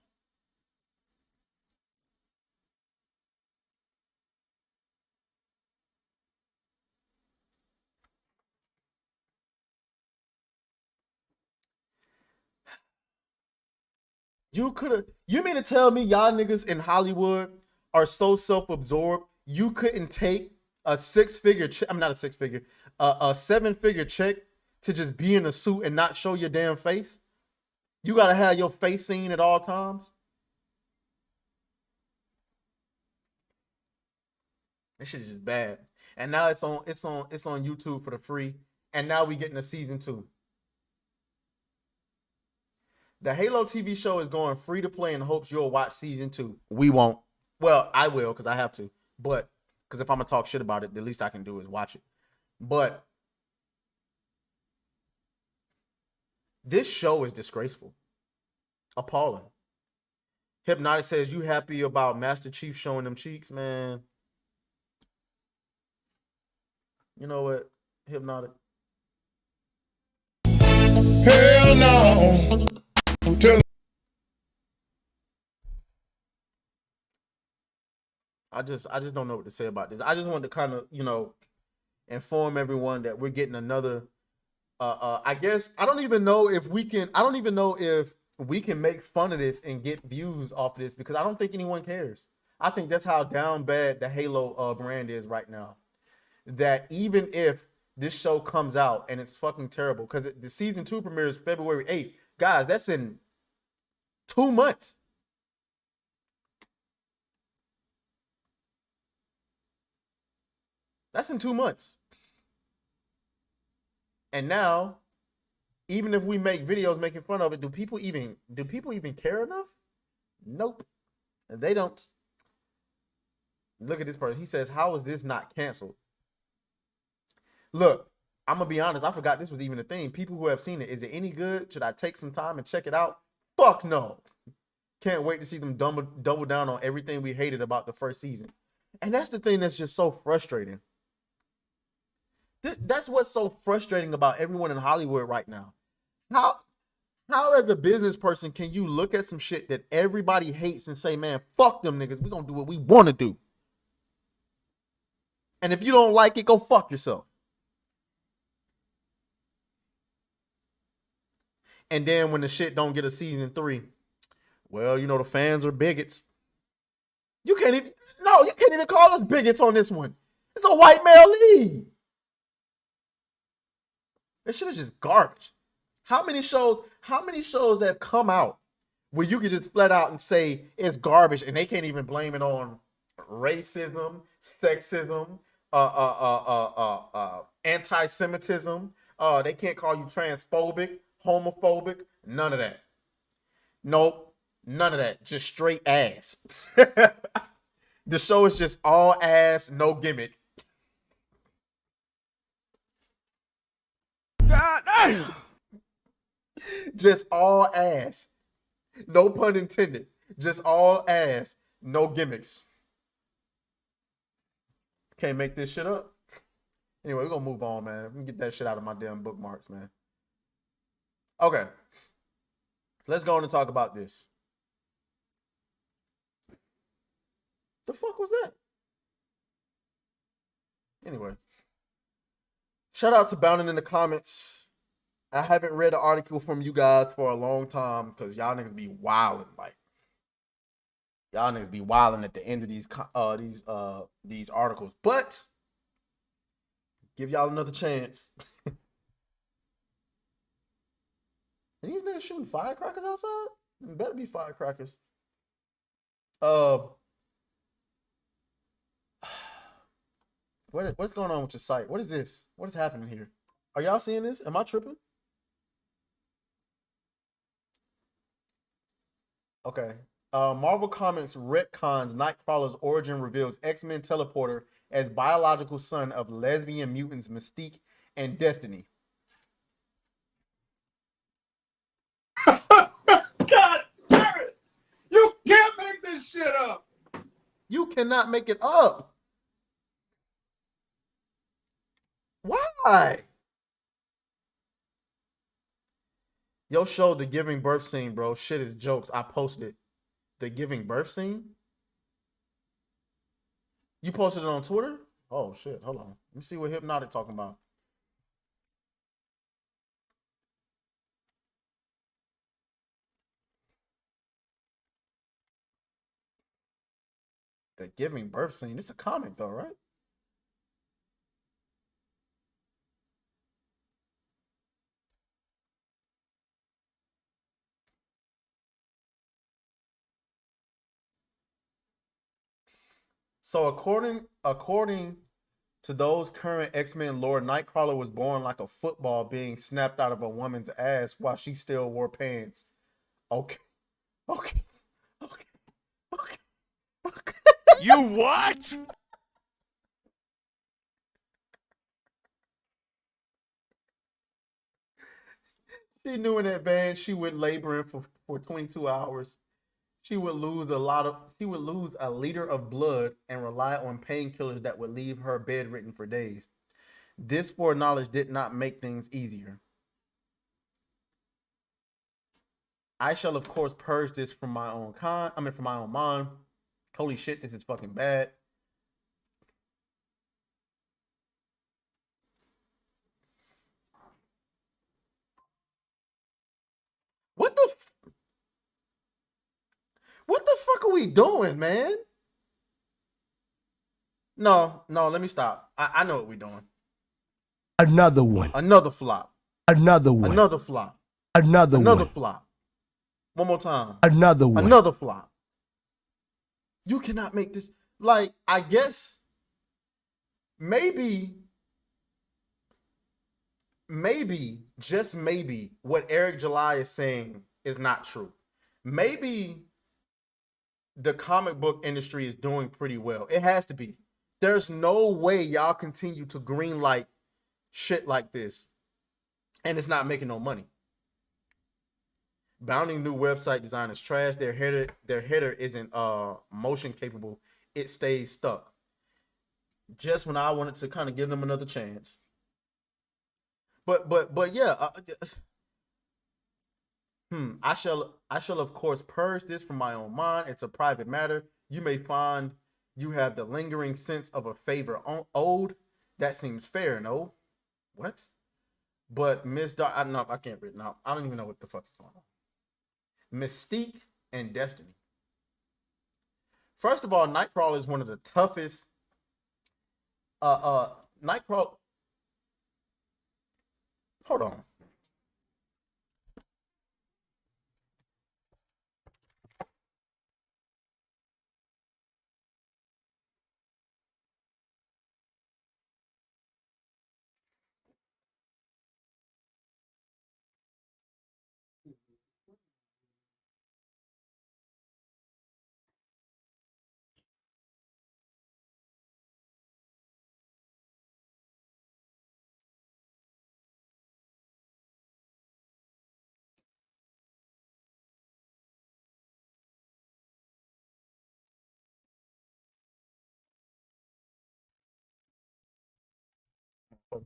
You mean to tell me y'all niggas in Hollywood are so self-absorbed you couldn't take a six-figure check, I'm not a six-figure, a seven-figure check to just be in a suit and not show your damn face? You gotta have your face seen at all times? This shit is just bad. And now it's on YouTube for the free. And now we getting a season 2. The Halo TV show is going free to play in hopes you'll watch season 2. We won't. Well, I will because I have to. But because if I'm gonna talk shit about it, the least I can do is watch it. But this show is disgraceful. Appalling. Hypnotic says, you happy about Master Chief showing them cheeks, man? You know what, Hypnotic? Hell no. I just don't know what to say about this. I just wanted to kind of, you know, inform everyone that we're getting another I guess I don't even know if we can make fun of this and get views off of this, because I don't think anyone cares. I think that's how down bad the Halo brand is right now. That even if this show comes out and it's fucking terrible, because the season 2 premieres February 8th. Guys, that's in 2 months. That's in 2 months. And now, even if we make videos making fun of it, do people even care enough? Nope. They don't. Look at this person. He says, how is this not canceled? Look, I'm going to be honest. I forgot this was even a thing. People who have seen it, is it any good? Should I take some time and check it out? Fuck no. Can't wait to see them double down on everything we hated about the first season. And that's the thing that's just so frustrating. That's what's so frustrating about everyone in Hollywood right now. How as a business person can you look at some shit that everybody hates and say, man, fuck them niggas. We're going to do what we want to do. And if you don't like it, go fuck yourself. And then when the shit don't get a season 3, well, you know, the fans are bigots. You can't even call us bigots on this one. It's a white male lead. This shit is just garbage. How many shows have come out where you can just flat out and say it's garbage and they can't even blame it on racism, sexism, anti-Semitism. They can't call you transphobic, homophobic, none of that. Nope. None of that. Just straight ass. The show is just all ass, no gimmick. God damn. Just all ass. No pun intended. Just all ass, no gimmicks. Can't make this shit up. Anyway, we're gonna move on, man. Let me get that shit out of my damn bookmarks, man. Okay. Let's go on and talk about this. The fuck was that? Anyway. Shout out to Bounding in the comments. I haven't read an article from you guys for a long time because y'all niggas be wilding. Like, y'all niggas be wilding at the end of these articles. But give y'all another chance. And these niggas shooting firecrackers outside? It better be firecrackers. What's going on with your site? What is this? What is happening here? Are y'all seeing this? Am I tripping? Okay. Marvel Comics retcons Nightcrawler's origin, reveals X-Men teleporter as biological son of lesbian mutants Mystique and Destiny. God damn it! You can't make this shit up. You cannot make it up. Why? Yo showed the giving birth scene, bro. Shit is jokes. I posted the giving birth scene. You posted it on Twitter? Oh shit, hold on. Let me see what Hypnotic talking about. The giving birth scene. This is a comic though, right? So according to those current X-Men lore, Nightcrawler was born like a football being snapped out of a woman's ass while she still wore pants. Okay. You what? She knew in advance she would labor for 22 hours. She would lose a liter of blood and rely on painkillers that would leave her bedridden for days. This foreknowledge did not make things easier. I shall of course purge this from my own mind. Holy shit, this is fucking bad. What the fuck are we doing, man? No, let me stop. I know what we're doing. Another one. Another flop. Another one. Another flop. Another Another one. flop. One more time. Another one. Another flop. You cannot make this. Like, I guess maybe, just maybe, what Eric July is saying is not true. Maybe the comic book industry is doing pretty well. It has to be. There's no way y'all continue to greenlight shit like this and it's not making no money. Bounding new website design is trash. Their header isn't motion capable. It stays stuck. Just when I wanted to kind of give them another chance. But yeah. I shall of course purge this from my own mind. It's a private matter. You may find you have the lingering sense of a favor owed. That seems fair, no? What? But Miss Dark, I can't read now. I don't even know what the fuck is going on. Mystique and Destiny. First of all, Nightcrawler is one of the toughest. Nightcrawler. Hold on.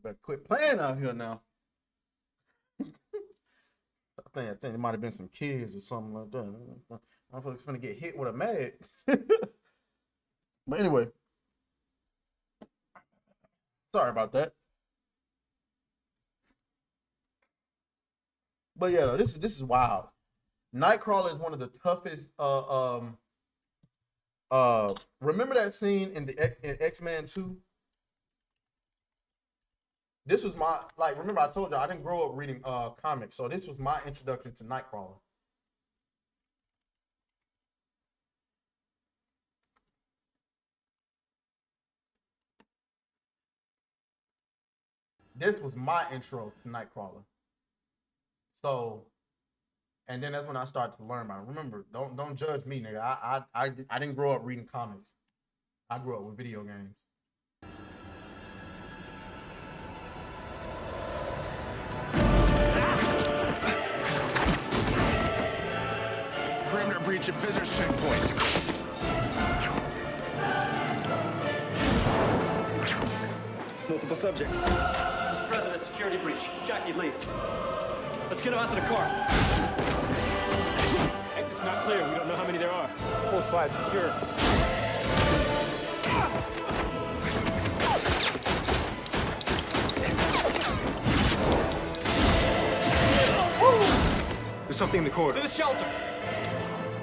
Better quit playing out here now. I think it might have been some kids or something like that. Motherfuckers finna get hit with a mag. But anyway, sorry about that. But yeah, this is wild. Nightcrawler is one of the toughest. Remember that scene in X-Men 2? This was my, like, remember I told you I didn't grow up reading comics, so this was my introduction to Nightcrawler. This was my intro to Nightcrawler. So, and then that's when I started to learn about it. Remember, don't judge me, nigga. I didn't grow up reading comics. I grew up with video games. Perimeter breach at visitors checkpoint. Multiple subjects. Mr. President, security breach. Jackie, leave. Let's get him out to the car. Exit's not clear. We don't know how many there are. Post 5 secure. There's something in the corridor. To the shelter.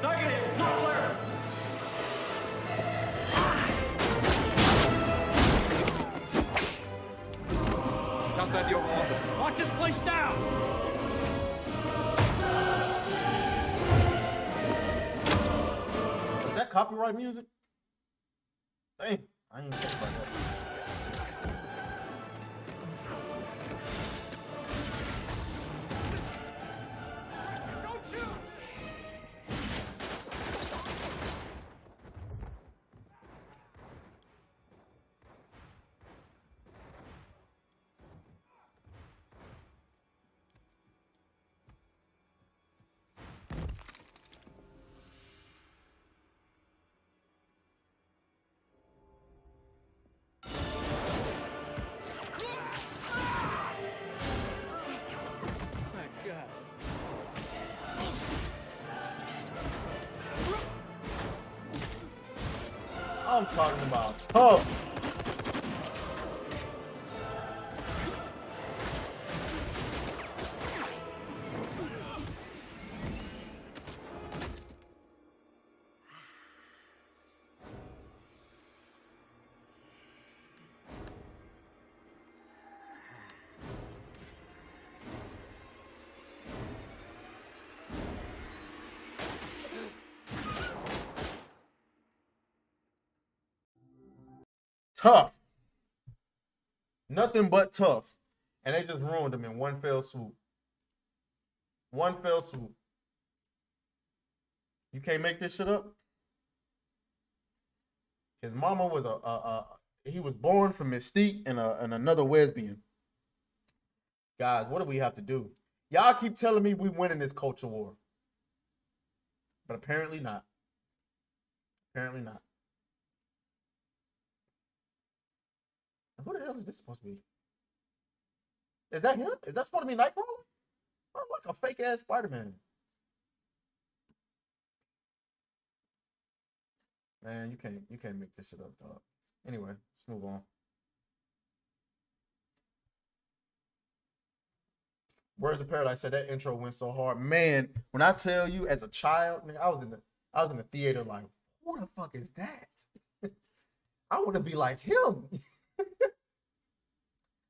Negative. Not clear. It's outside the Oval Office. Lock this place down. Is that copyright music? Dang, I didn't even think about that. I'm talking about tough. Tough. Nothing but tough. And they just ruined him in one fell swoop. One fell swoop. You can't make this shit up? His mama was he was born from Mystique and another lesbian. Guys, what do we have to do? Y'all keep telling me we winning this culture war. But apparently not. Apparently not. Who the hell is this supposed to be? Is that him? Is that supposed to be Nightcrawler? Or like a fake ass Spider-Man? Man, you can't make this shit up, dog. Anyway, let's move on. Words of Paradise said that intro went so hard. Man, when I tell you as a child, I was in the theater like, who the fuck is that? I want to be like him.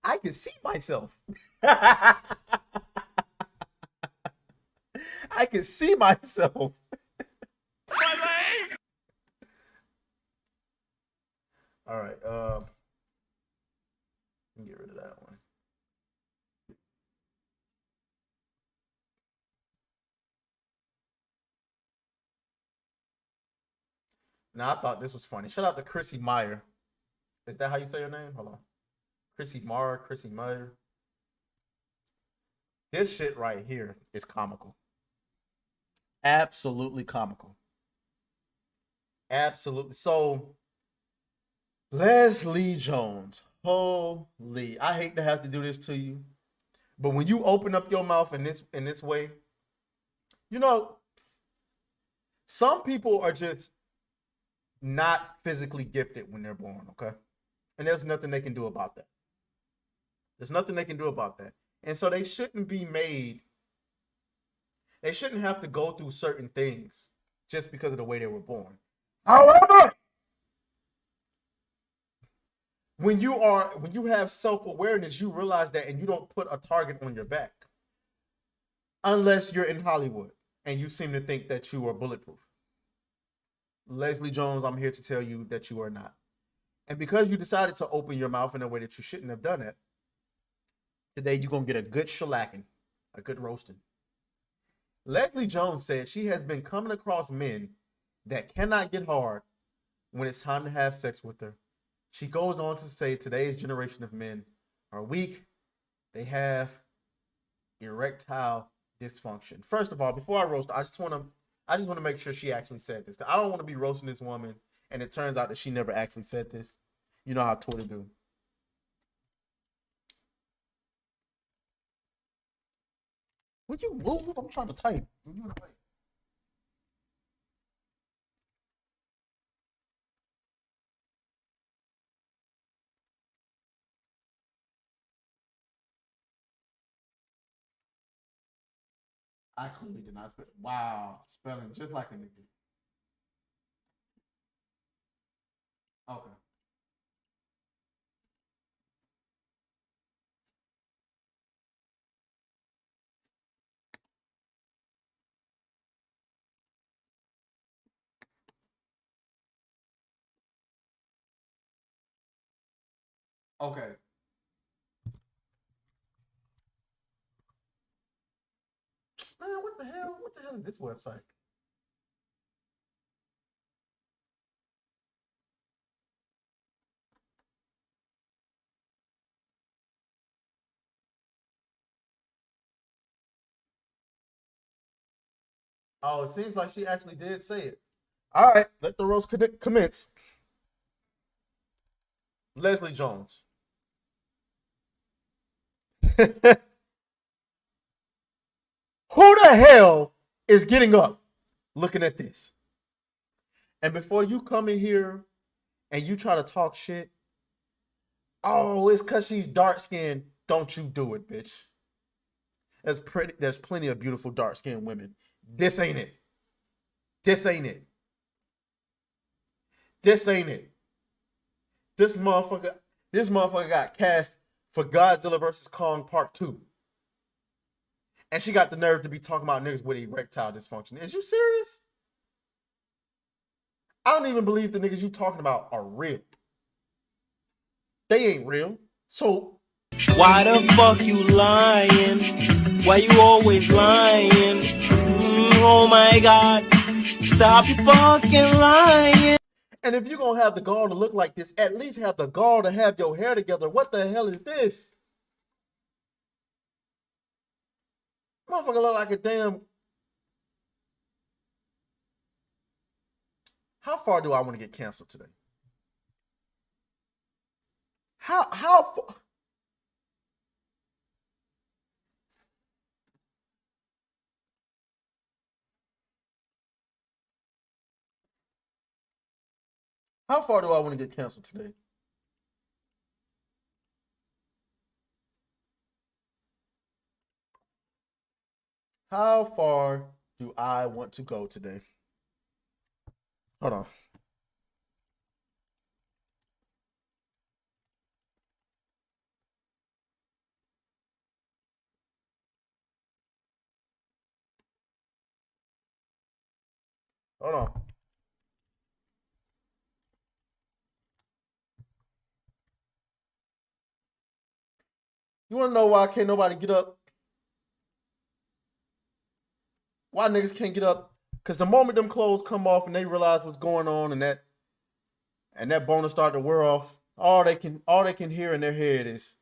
I can see myself. I can see myself. All right, get rid of that one. Now, I thought this was funny. Shout out to Chrissy Meyer. Is that how you say your name? Hold on. Chrissy Meyer. This shit right here is comical. Absolutely comical. Absolutely. So, Leslie Jones. Holy. I hate to have to do this to you. But when you open up your mouth in this way, you know, some people are just not physically gifted when they're born, okay? And there's nothing they can do about that. There's nothing they can do about that. And so they shouldn't have to go through certain things just because of the way they were born. However, when you have self-awareness, you realize that and you don't put a target on your back. Unless you're in Hollywood and you seem to think that you are bulletproof. Leslie Jones, I'm here to tell you that you are not. And because you decided to open your mouth in a way that you shouldn't have done it, today you're going to get a good shellacking, a good roasting. Leslie Jones said she has been coming across men that cannot get hard when it's time to have sex with her. She goes on to say today's generation of men are weak. They have erectile dysfunction. First of all, before I roast, I just want to make sure she actually said this. I don't want to be roasting this woman, and it turns out that she never actually said this. You know how Twitter do. Would you move? I'm trying to type. I clearly did not spell. Wow, spelling just like a nigga. Okay. Okay. Man, what the hell? What the hell is this website? Oh, it seems like she actually did say it. All right, let the roast commence. Leslie Jones. Who the hell is getting up looking at this? And before you come in here and you try to talk shit, oh, it's because she's dark-skinned. Don't you do it, bitch. There's plenty of beautiful dark-skinned women. This ain't it. This ain't it. This ain't it. This motherfucker got cast for Godzilla vs. Kong Part 2. And she got the nerve to be talking about niggas with erectile dysfunction. Is you serious? I don't even believe the niggas you talking about are real. They ain't real. So why the fuck you lying? Why you always lying? Oh my God. Stop you fucking lying. And if you're gonna have the gall to look like this, at least have the gall to have your hair together. What the hell is this? Motherfucker look like a damn. How far do I want to get canceled today? How far? How far do I want to get canceled today? How far do I want to go today? Hold on. Hold on. You want to know why can't nobody get up? Why niggas can't get up? Because the moment them clothes come off and they realize what's going on and that bonus start to wear off, all they can hear in their head is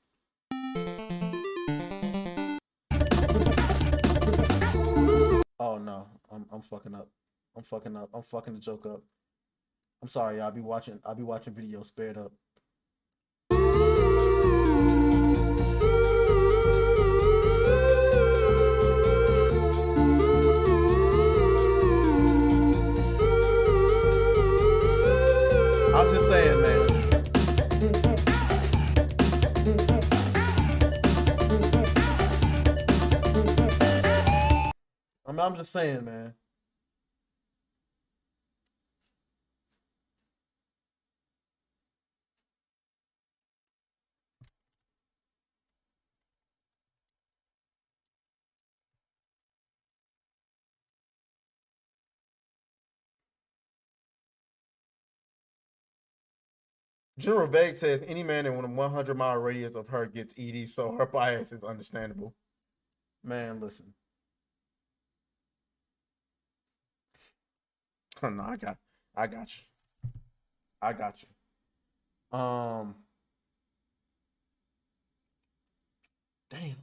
oh no, I'm fucking up. I'm fucking up. I'm fucking the joke up. I'm sorry, I'll be watching videos sped up. I'm just saying, man. I'm just saying, man. General Vague says any man in a 100-mile radius of her gets ED, so her bias is understandable. Man, listen. Oh, no, I got you. I got you. Damn.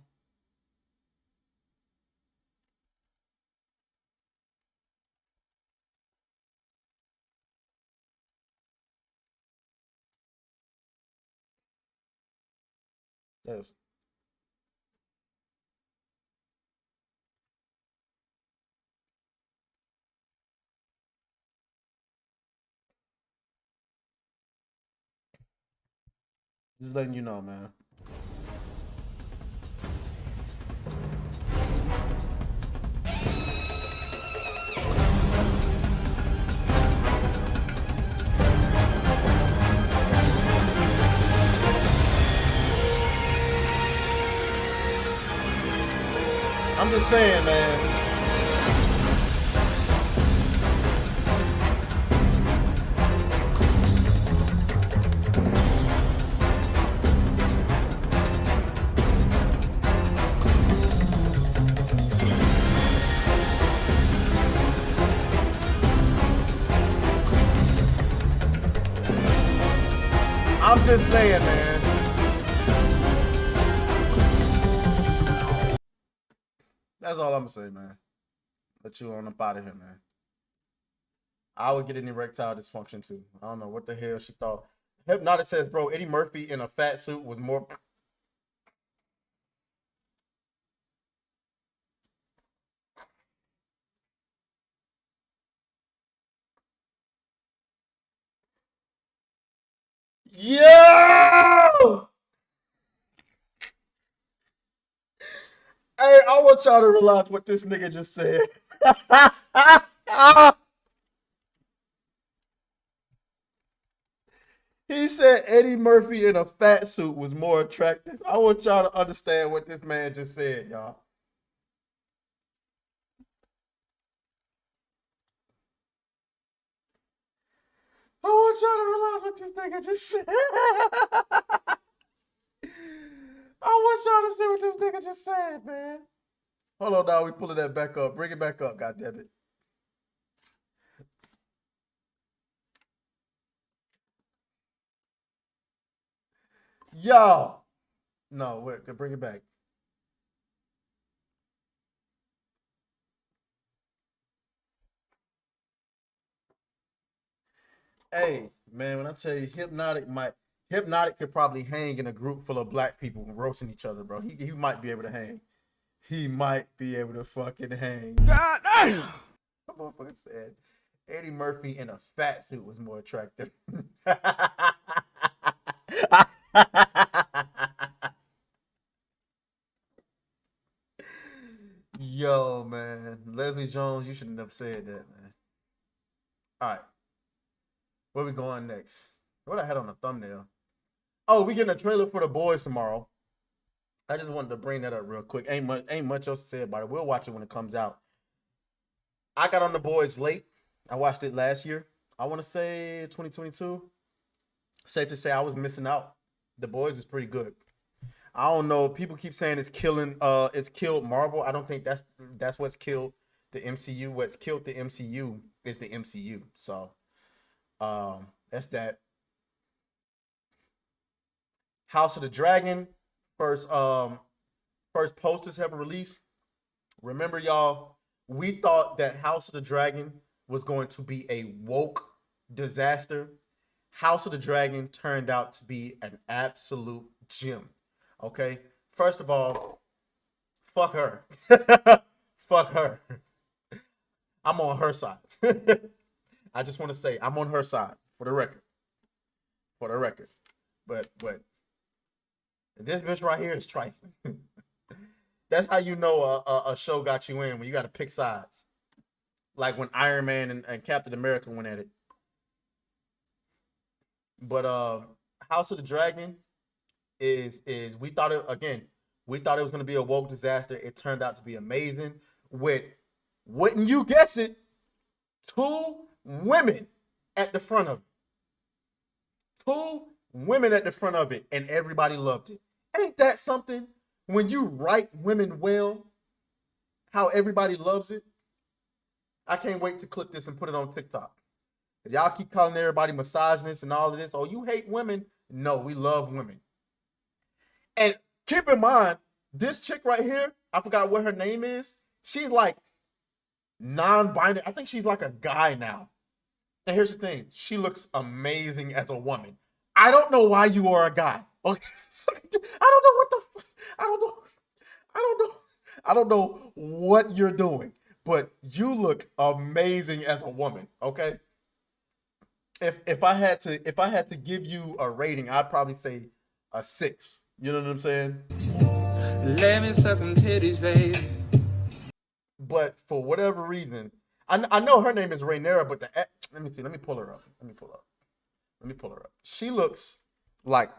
Yes. Just letting you know, man. I'm just saying, man. I'm just saying, man. That's all I'm gonna say, man. Let you on up out of here, man. I would get an erectile dysfunction too. I don't know what the hell she thought. Hypnotic says, bro, Eddie Murphy in a fat suit was more. Yo! Hey, I want y'all to realize what this nigga just said. He said Eddie Murphy in a fat suit was more attractive. I want y'all to understand what this man just said, y'all. I want y'all to realize what this nigga just said. I want y'all to see what this nigga just said, man. Hold on, dog. We pulling that back up. Bring it back up, goddammit. Y'all. No, wait, bring it back. Hey, man, when I tell you Hypnotic could probably hang in a group full of black people roasting each other, bro. He might be able to hang. He might be able to fucking hang. God damn! That motherfucker said Eddie Murphy in a fat suit was more attractive. Yo, man. Leslie Jones, you should have never said that, man. All right. Where we going next? What I had on the thumbnail? Oh, we getting a trailer for The Boyz tomorrow. I just wanted to bring that up real quick. Ain't much else to say about it. We'll watch it when it comes out. I got on The Boyz late. I watched it last year. I want to say 2022. Safe to say I was missing out. The Boyz is pretty good. I don't know. People keep saying it's killed Marvel. I don't think that's what's killed the MCU. What's killed the MCU is the MCU. So that's that. House of the Dragon. First posters have released. Remember, y'all, we thought that House of the Dragon was going to be a woke disaster. House of the Dragon turned out to be an absolute gem. Okay? First of all, fuck her. Fuck her. I'm on her side. I just want to say I'm on her side for the record. For the record. But this bitch right here is trifling. That's how you know a show got you in, when you got to pick sides. Like when Iron Man and Captain America went at it. But House of the Dragon is we thought it was going to be a woke disaster. It turned out to be amazing. With, wouldn't you guess it, 2 women at the front of it. 2 women at the front of it, and everybody loved it. Ain't that something? When you write women well, how everybody loves it. I can't wait to clip this and put it on TikTok. Y'all keep calling everybody misogynist and all of this. Oh, you hate women? No, we love women. And keep in mind, this chick right here, I forgot what her name is. She's like non-binary. I think she's like a guy now. And here's the thing. She looks amazing as a woman. I don't know why you are a guy. Okay. I don't know what you're doing, but you look amazing as a woman. Okay. If I had to give you a rating, I'd probably say a 6. You know what I'm saying? Let me suck them titties, baby. But for whatever reason, I know her name is Rhaenyra, but let me see. Let me pull her up. She looks like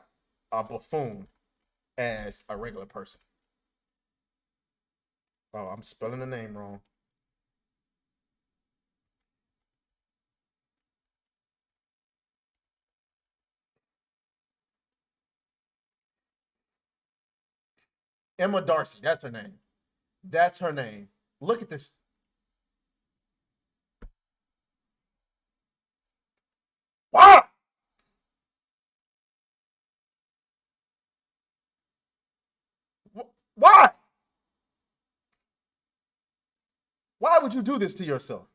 a buffoon as a regular person. Oh, I'm spelling the name wrong. Emma Darcy, that's her name. That's her name. Look at this. Why? Why? Why would you do this to yourself?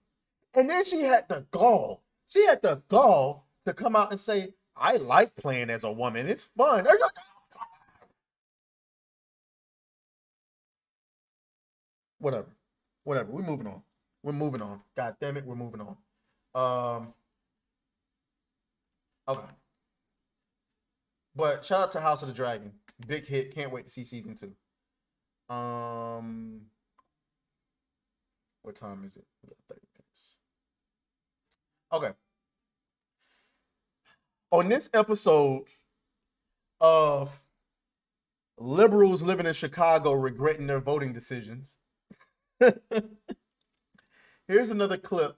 And then she had the gall. She had the gall to come out and say, I like playing as a woman. It's fun. Whatever. We're moving on. God damn it, we're moving on. Okay. But shout out to House of the Dragon. Big hit. Can't wait to see season 2. What time is it? We got 30 minutes. Okay. On this episode of liberals living in Chicago regretting their voting decisions, here's another clip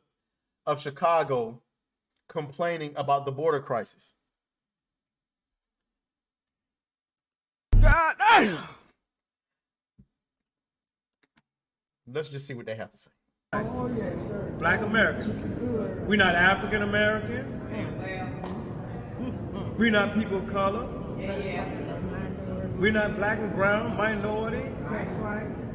of Chicago complaining about the border crisis. God damn! Let's just see what they have to say. Black Americans. We're not African American. We're not people of color. We're not black and brown, minority,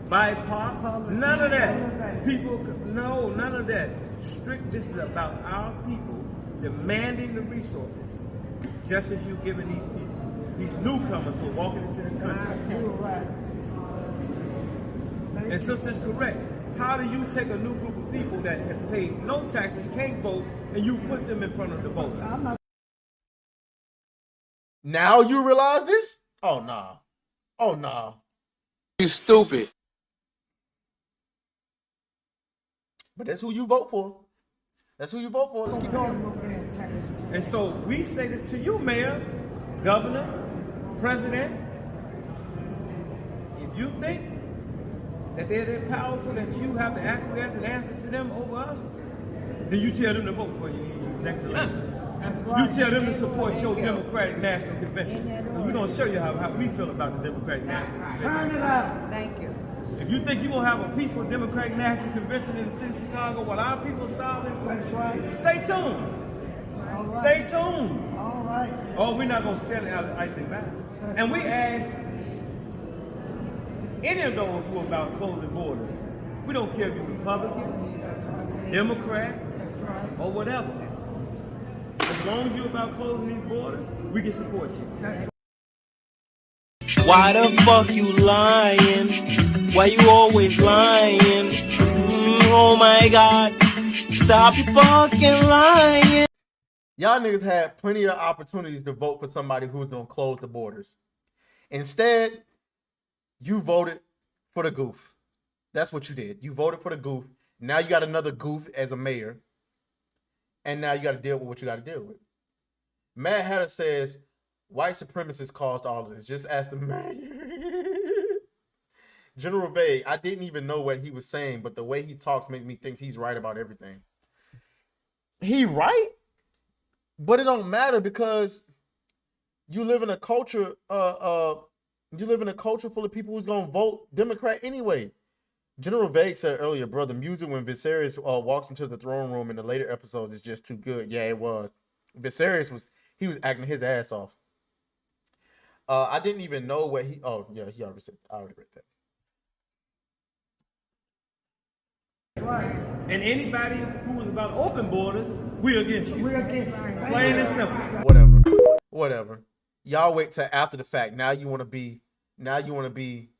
BIPOC, none of that. People, no, none of that. Strict, this is about our people demanding the resources, just as you're giving these people, these newcomers who are walking into this country. And since that's correct, how do you take a new group of people that have paid no taxes, can't vote, and you put them in front of the voters? Now you realize this? Oh, nah. Oh, nah. You stupid. But that's who you vote for. That's who you vote for. Let's keep going. And so we say this to you, Mayor, Governor, President. If you think that they're that powerful that you have to acquiesce and answer to them over us, then you tell them to vote for you in these next elections. You tell them to support your Democratic National Convention. And we're going to show you how we feel about the Democratic National Convention. Turn it up. Thank you. If you think you're going to have a peaceful Democratic National Convention in the city of Chicago while our people starving, stay tuned. Stay tuned. All right. Oh, we're not going to stand idly by. And we ask any of those who are about closing borders, we don't care if you're Republican, Democrat, or whatever. As long as you're about closing these borders, we can support you. Why the fuck you lying? Why you always lying? Oh my God, stop your fucking lying. Y'all niggas had plenty of opportunities to vote for somebody who's gonna close the borders. Instead, you voted for the goof. That's what you did. You voted for the goof. Now you got another goof as a mayor. And now you got to deal with what you got to deal with. Mad Hatter says, white supremacists caused all of this. Just ask the mayor. General Vague, I didn't even know what he was saying, but the way he talks makes me think he's right about everything. He right? But it don't matter because you live in a culture, you live in a culture full of people who's gonna vote Democrat anyway. General Vague said earlier, bro, the music when Viserys walks into the throne room in the later episodes is just too good. Yeah, it was. Viserys was acting his ass off. I didn't even know what he. Oh yeah, he already said. I already read that. Right. And anybody who is about open borders, we're against you. We're against you. Plain and simple. Whatever. Y'all wait till after the fact. Now you want to be. Now you want to be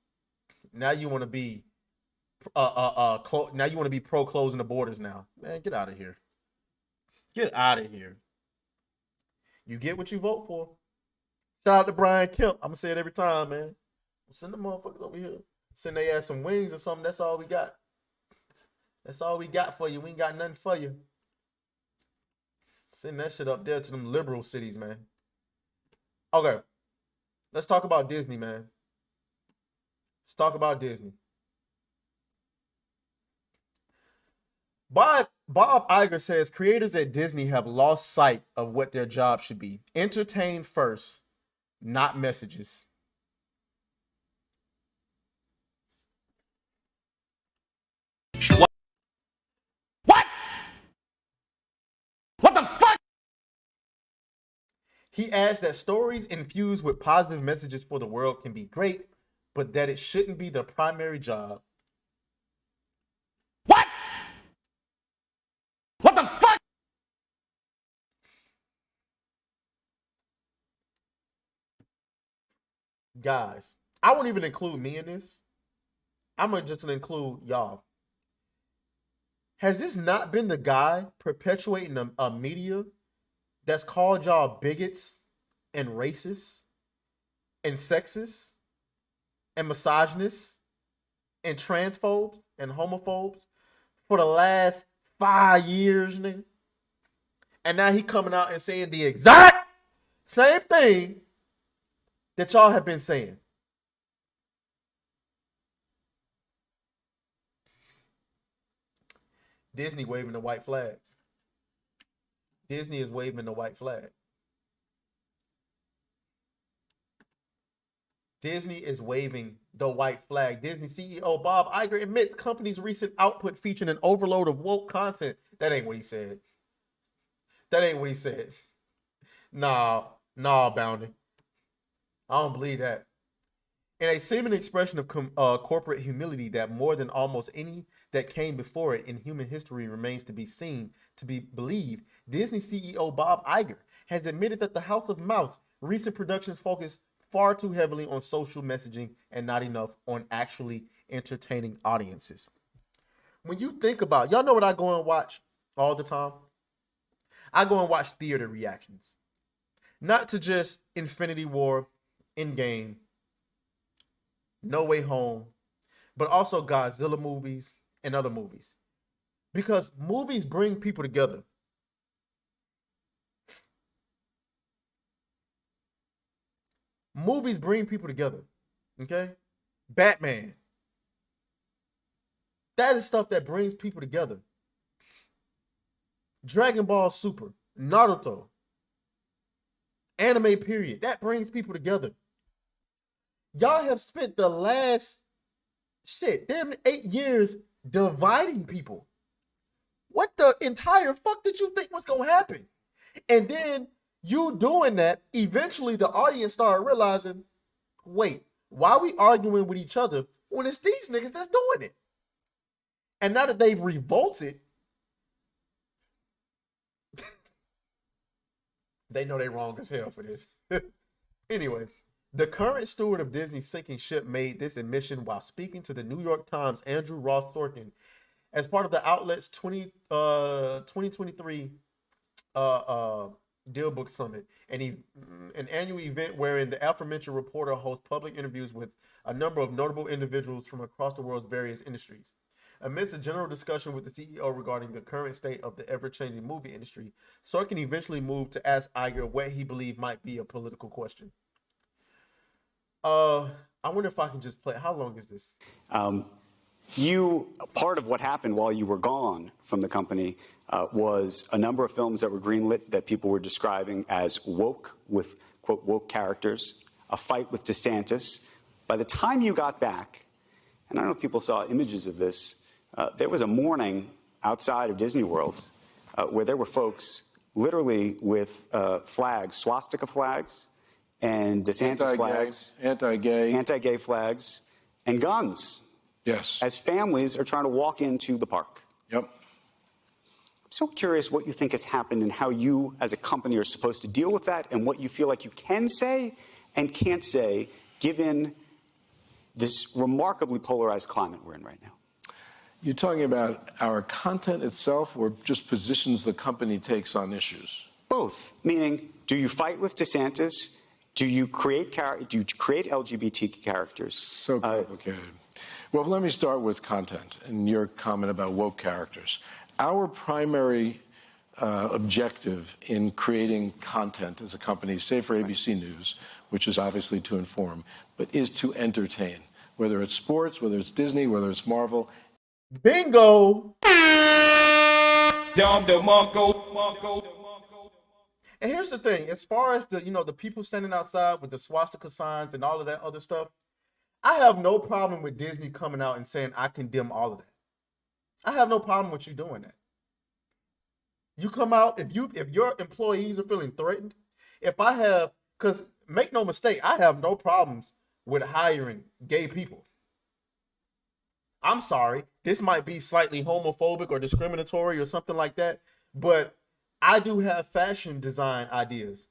pro closing the borders now. Man, get out of here. Get out of here. You get what you vote for. Shout out to Brian Kemp. I'm gonna say it every time, man. Send the motherfuckers over here. Send they ass some wings or something. That's all we got. That's all we got for you. We ain't got nothing for you. Send that shit up there to them liberal cities, man. Okay. Let's talk about Disney, man. Let's talk about Disney. Bob Iger says creators at Disney have lost sight of what their job should be. Entertain first, not messages. What the fuck? He adds that stories infused with positive messages for the world can be great, but that it shouldn't be the primary job. What the fuck? Guys, I won't even include me in this. I'm just going to include y'all. Has this not been the guy perpetuating a media that's called y'all bigots and racists and sexists and misogynists and transphobes and homophobes for the last 5 years, nigga? And now he coming out and saying the exact same thing that y'all have been saying. Disney waving the white flag. Disney is waving the white flag. Disney is waving the white flag. Disney CEO Bob Iger admits company's recent output featured an overload of woke content. That ain't what he said. That ain't what he said. Nah, Bounty. I don't believe that. In a seeming expression of corporate humility that more than almost any that came before it in human history remains to be seen, to be believed, Disney CEO Bob Iger has admitted that the House of Mouse recent productions focus far too heavily on social messaging and not enough on actually entertaining audiences. When you think about, y'all know what I go and watch all the time? I go and watch theater reactions. Not to just Infinity War, Endgame, No Way Home, but also Godzilla movies and other movies. Because movies bring people together. Movies bring people together. Okay? Batman. That is stuff that brings people together. Dragon Ball Super, Naruto, anime period. That brings people together. Y'all have spent the last damn 8 years dividing people. What the entire fuck did you think was gonna happen? And then you doing that, eventually the audience started realizing, wait, why are we arguing with each other when it's these niggas that's doing it? And now that they've revolted, they know they wrong as hell for this. Anyway, the current steward of Disney's sinking ship made this admission while speaking to the New York Times' Andrew Ross Sorkin as part of the outlet's 2023 Deal Book Summit, an annual event wherein the aforementioned reporter hosts public interviews with a number of notable individuals from across the world's various industries. Amidst a general discussion with the CEO regarding the current state of the ever-changing movie industry, Sorkin eventually moved to ask Iger what he believed might be a political question. I wonder if I can just play. How long is this? Part of what happened while you were gone from the company was a number of films that were greenlit that people were describing as woke, with, quote, woke characters, a fight with DeSantis. By the time you got back, and I don't know if people saw images of this, there was a morning outside of Disney World where there were folks literally with flags, swastika flags, and DeSantis flags, anti-gay flags, and guns. Yes. As families are trying to walk into the park. Yep. I'm so curious what you think has happened and how you as a company are supposed to deal with that and what you feel like you can say and can't say given this remarkably polarized climate we're in right now. You're talking about our content itself or just positions the company takes on issues? Both. Meaning, do you fight with DeSantis? Do you create LGBT characters? So complicated. Well, let me start with content and your comment about woke characters. Our primary objective in creating content as a company, say for ABC News, which is obviously to inform, but is to entertain, whether it's sports, whether it's Disney, whether it's Marvel. Bingo! And here's the thing, as far as the people standing outside with the swastika signs and all of that other stuff, I have no problem with Disney coming out and saying I condemn all of that. I have no problem with you doing that. You come out, if your employees are feeling threatened, because make no mistake, I have no problems with hiring gay people. I'm sorry, this might be slightly homophobic or discriminatory or something like that, but I do have fashion design ideas.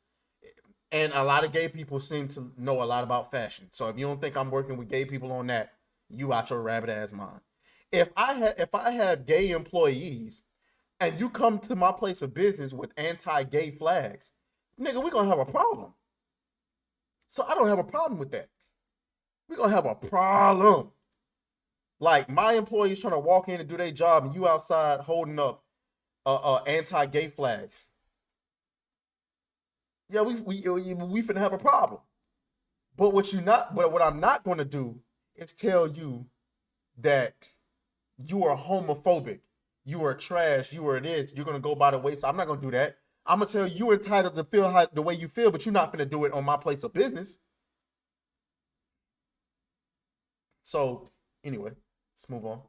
And a lot of gay people seem to know a lot about fashion. So if you don't think I'm working with gay people on that, you out your rabbit ass mind. If I have gay employees and you come to my place of business with anti-gay flags, nigga, we're gonna have a problem. So I don't have a problem with that. We're gonna have a problem. Like my employees trying to walk in and do their job and you outside holding up anti-gay flags. Yeah, we finna have a problem. But what I'm not going to do is tell you that you are homophobic, you are trash, you are this, you're going to go by the wayside. I'm not going to do that. I'm going to tell you you're entitled to feel the way you feel, but you're not going to do it on my place of business. So, anyway, let's move on.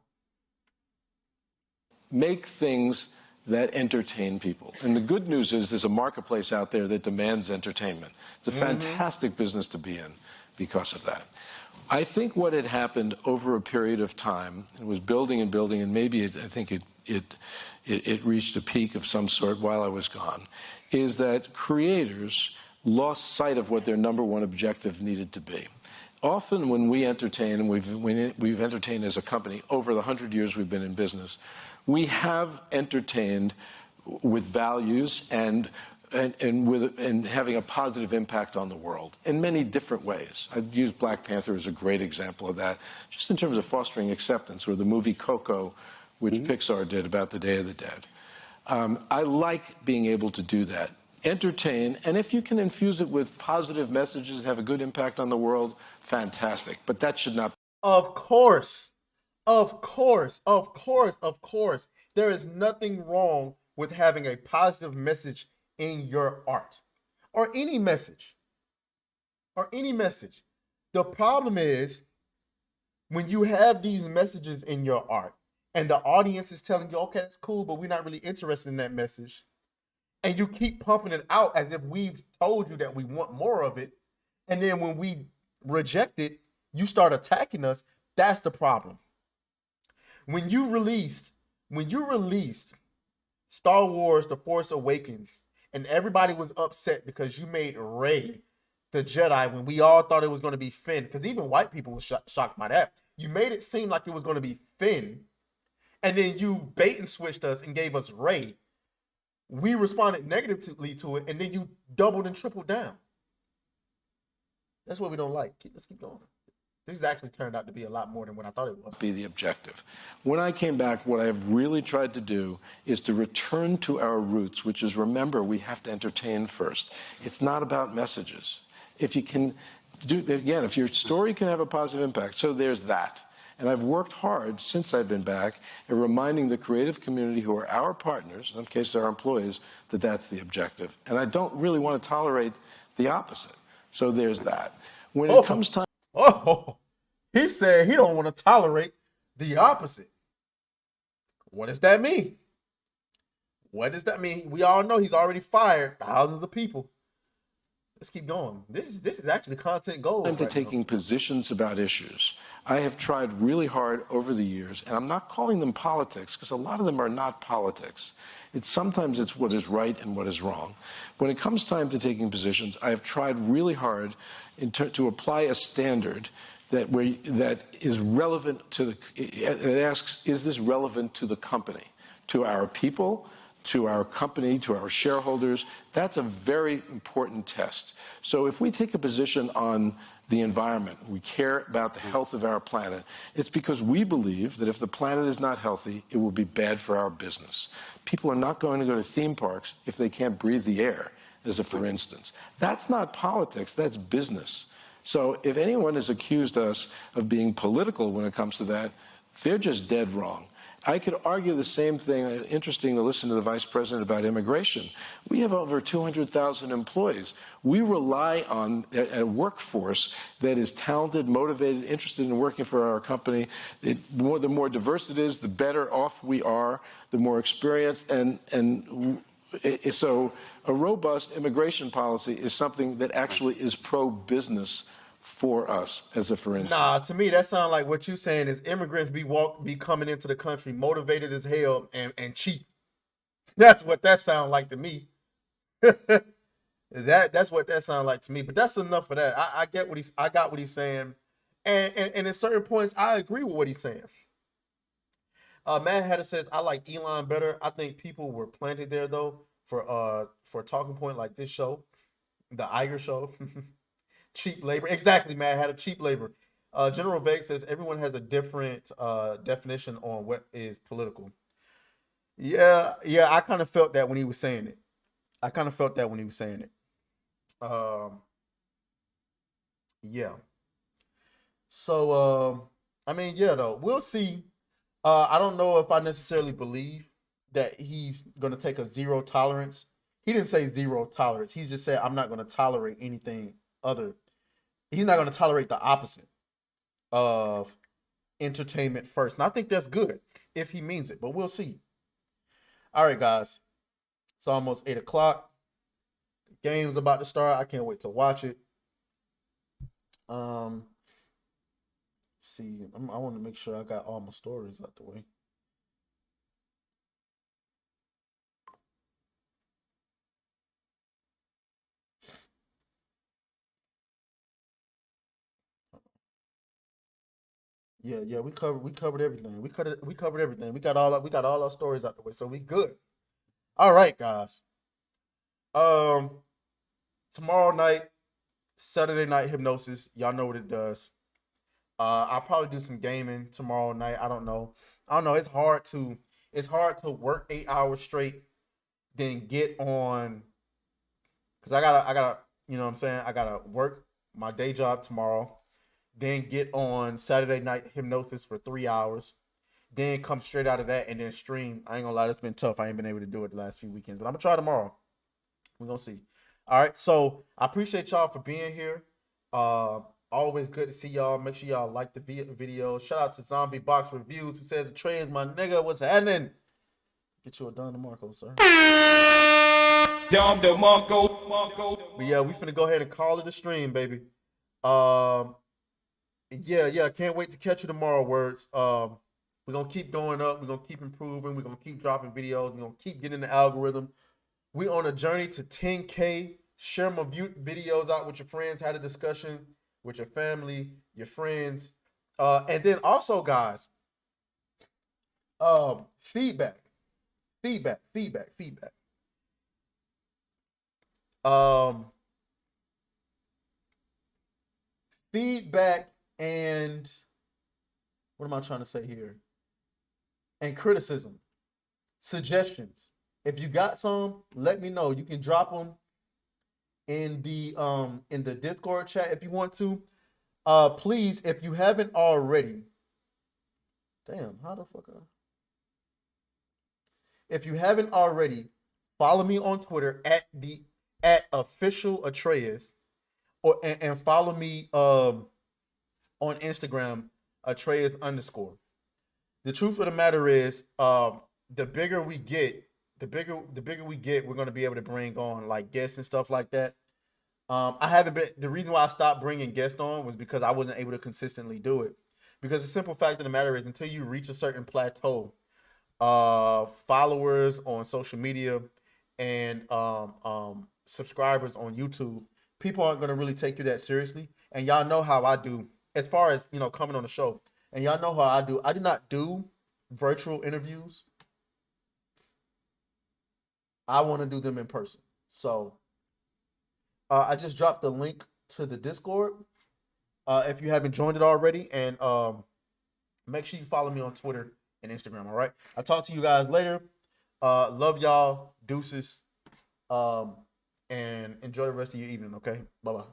Make things that entertain people. And the good news is there's a marketplace out there that demands entertainment. It's a fantastic business to be in. because of that. I think what had happened over a period of time, it was building and building, and maybe I think it reached a peak of some sort while I was gone, is that creators lost sight of what their number one objective needed to be. Often when we entertain, and we've entertained as a company over the 100 years we've been in business, we have entertained with values and having a positive impact on the world in many different ways. I'd use Black Panther as a great example of that, just in terms of fostering acceptance, or the movie Coco, which Pixar did about the Day of the Dead. I like being able to do that. Entertain, and if you can infuse it with positive messages, have a good impact on the world, fantastic. But that should not. Of course. Of course. Of course. Of course. There is nothing wrong with having a positive message in your art, or any message, The problem is when you have these messages in your art and the audience is telling you, okay, that's cool, but we're not really interested in that message, and you keep pumping it out as if we've told you that we want more of it, and then when we reject it, you start attacking us. That's the problem. When you released Star Wars The Force Awakens, and everybody was upset because you made Rey the Jedi when we all thought it was going to be Finn, because even white people were shocked by that. You made it seem like it was going to be Finn, and then you bait and switched us and gave us Rey. We responded negatively to it, and then you doubled and tripled down. That's what we don't like. Let's keep going. This has actually turned out to be a lot more than what I thought it was. Be the objective. When I came back, what I have really tried to do is to return to our roots, which is, remember, we have to entertain first. It's not about messages. If you can do, again, if your story can have a positive impact, so there's that. And I've worked hard since I've been back at reminding the creative community, who are our partners, in some cases our employees, that that's the objective. And I don't really want to tolerate the opposite. So there's that. When it comes time... He said he don't want to tolerate the opposite. What does that mean? What does that mean? We all know he's already fired thousands of people. Let's keep going. This is actually content gold. Into taking positions about issues. I have tried really hard over the years, and I'm not calling them politics, because a lot of them are not politics. Sometimes it's what is right and what is wrong. When it comes time to taking positions, I have tried really hard to apply a standard that is relevant to it asks, is this relevant to the company, to our people, to our company, to our shareholders? That's a very important test. So if we take a position on the environment, we care about the health of our planet, it's because we believe that if the planet is not healthy, it will be bad for our business. People are not going to go to theme parks if they can't breathe the air, as a for instance. That's not politics, that's business. So if anyone has accused us of being political when it comes to that, they're just dead wrong. I could argue the same thing. Interesting to listen to the vice president about immigration. We have over 200,000 employees. We rely on a workforce that is talented, motivated, interested in working for our company. The more diverse it is, the better off we are, the more experienced. So a robust immigration policy is something that actually is pro-business for us, as a for instance. Nah, to me, that sounds like what you're saying is immigrants be coming into the country motivated as hell and cheap. That's what that sounds like to me. That's what that sounds like to me. But that's enough for that. I got what he's saying, and at certain points, I agree with what he's saying. Matt Hatter says, I like Elon better. I think people were planted there though for a talking point like this show, the Iger show. Cheap labor. Exactly, man. Had a cheap labor. General Veg says everyone has a different definition on what is political. Yeah, I kind of felt that when he was saying it. Yeah. So, I mean, yeah, though. We'll see. I don't know if I necessarily believe that he's going to take a zero tolerance. He didn't say zero tolerance. He just said, I'm not going to tolerate anything other. He's not going to tolerate the opposite of entertainment first. And I think that's good if he means it, but we'll see. All right, guys. It's almost 8 o'clock. The game's about to start. I can't wait to watch it. See, I want to make sure I got all my stories out the way. Yeah, we covered everything. We covered everything. We got all our stories out the way, so we good. All right, guys. Tomorrow night, Saturday Night Hypnosis. Y'all know what it does. I'll probably do some gaming tomorrow night. I don't know. It's hard to work 8 hours straight, then get on, because I gotta, you know what I'm saying? I gotta work my day job tomorrow, then get on Saturday Night Hypnosis for 3 hours, then come straight out of that and then stream. I ain't gonna lie, it's been tough. I ain't been able to do it the last few weekends, but I'm gonna try tomorrow. We're gonna see. All right, so I appreciate y'all for being here. Always good to see y'all. Make sure y'all like the video. Shout out to Zombie Box Reviews, who says, Trey is my nigga. What's happening? Get you a Don DeMarco, sir. Don DeMarco. But yeah, we finna go ahead and call it a stream, baby. Yeah, can't wait to catch you tomorrow, Words. We're gonna keep going up. We're gonna keep improving. We're gonna keep dropping videos. We're gonna keep getting the algorithm. We on a journey to 10K. Share my videos out with your friends. Had a discussion with your family, your friends. And then also, guys, feedback. Feedback and what am I trying to say here? And criticism, suggestions. If you got some, let me know. You can drop them in the Discord chat if you want to. Please, if you haven't already. Damn, how the fuck? If you haven't already, follow me on Twitter at official Atreus, and follow me on Instagram, Atreus_. The truth of the matter is, the bigger we get, we're gonna be able to bring on like guests and stuff like that. I haven't been. The reason why I stopped bringing guests on was because I wasn't able to consistently do it. Because the simple fact of the matter is, until you reach a certain plateau, followers on social media and subscribers on YouTube, people aren't gonna really take you that seriously. And y'all know how I do as far as coming on the show. And y'all know how I do. I do not do virtual interviews. I want to do them in person. So I just dropped the link to the Discord if you haven't joined it already. And make sure you follow me on Twitter and Instagram, all right? I'll talk to you guys later. Love y'all. Deuces. And enjoy the rest of your evening, okay? Bye-bye.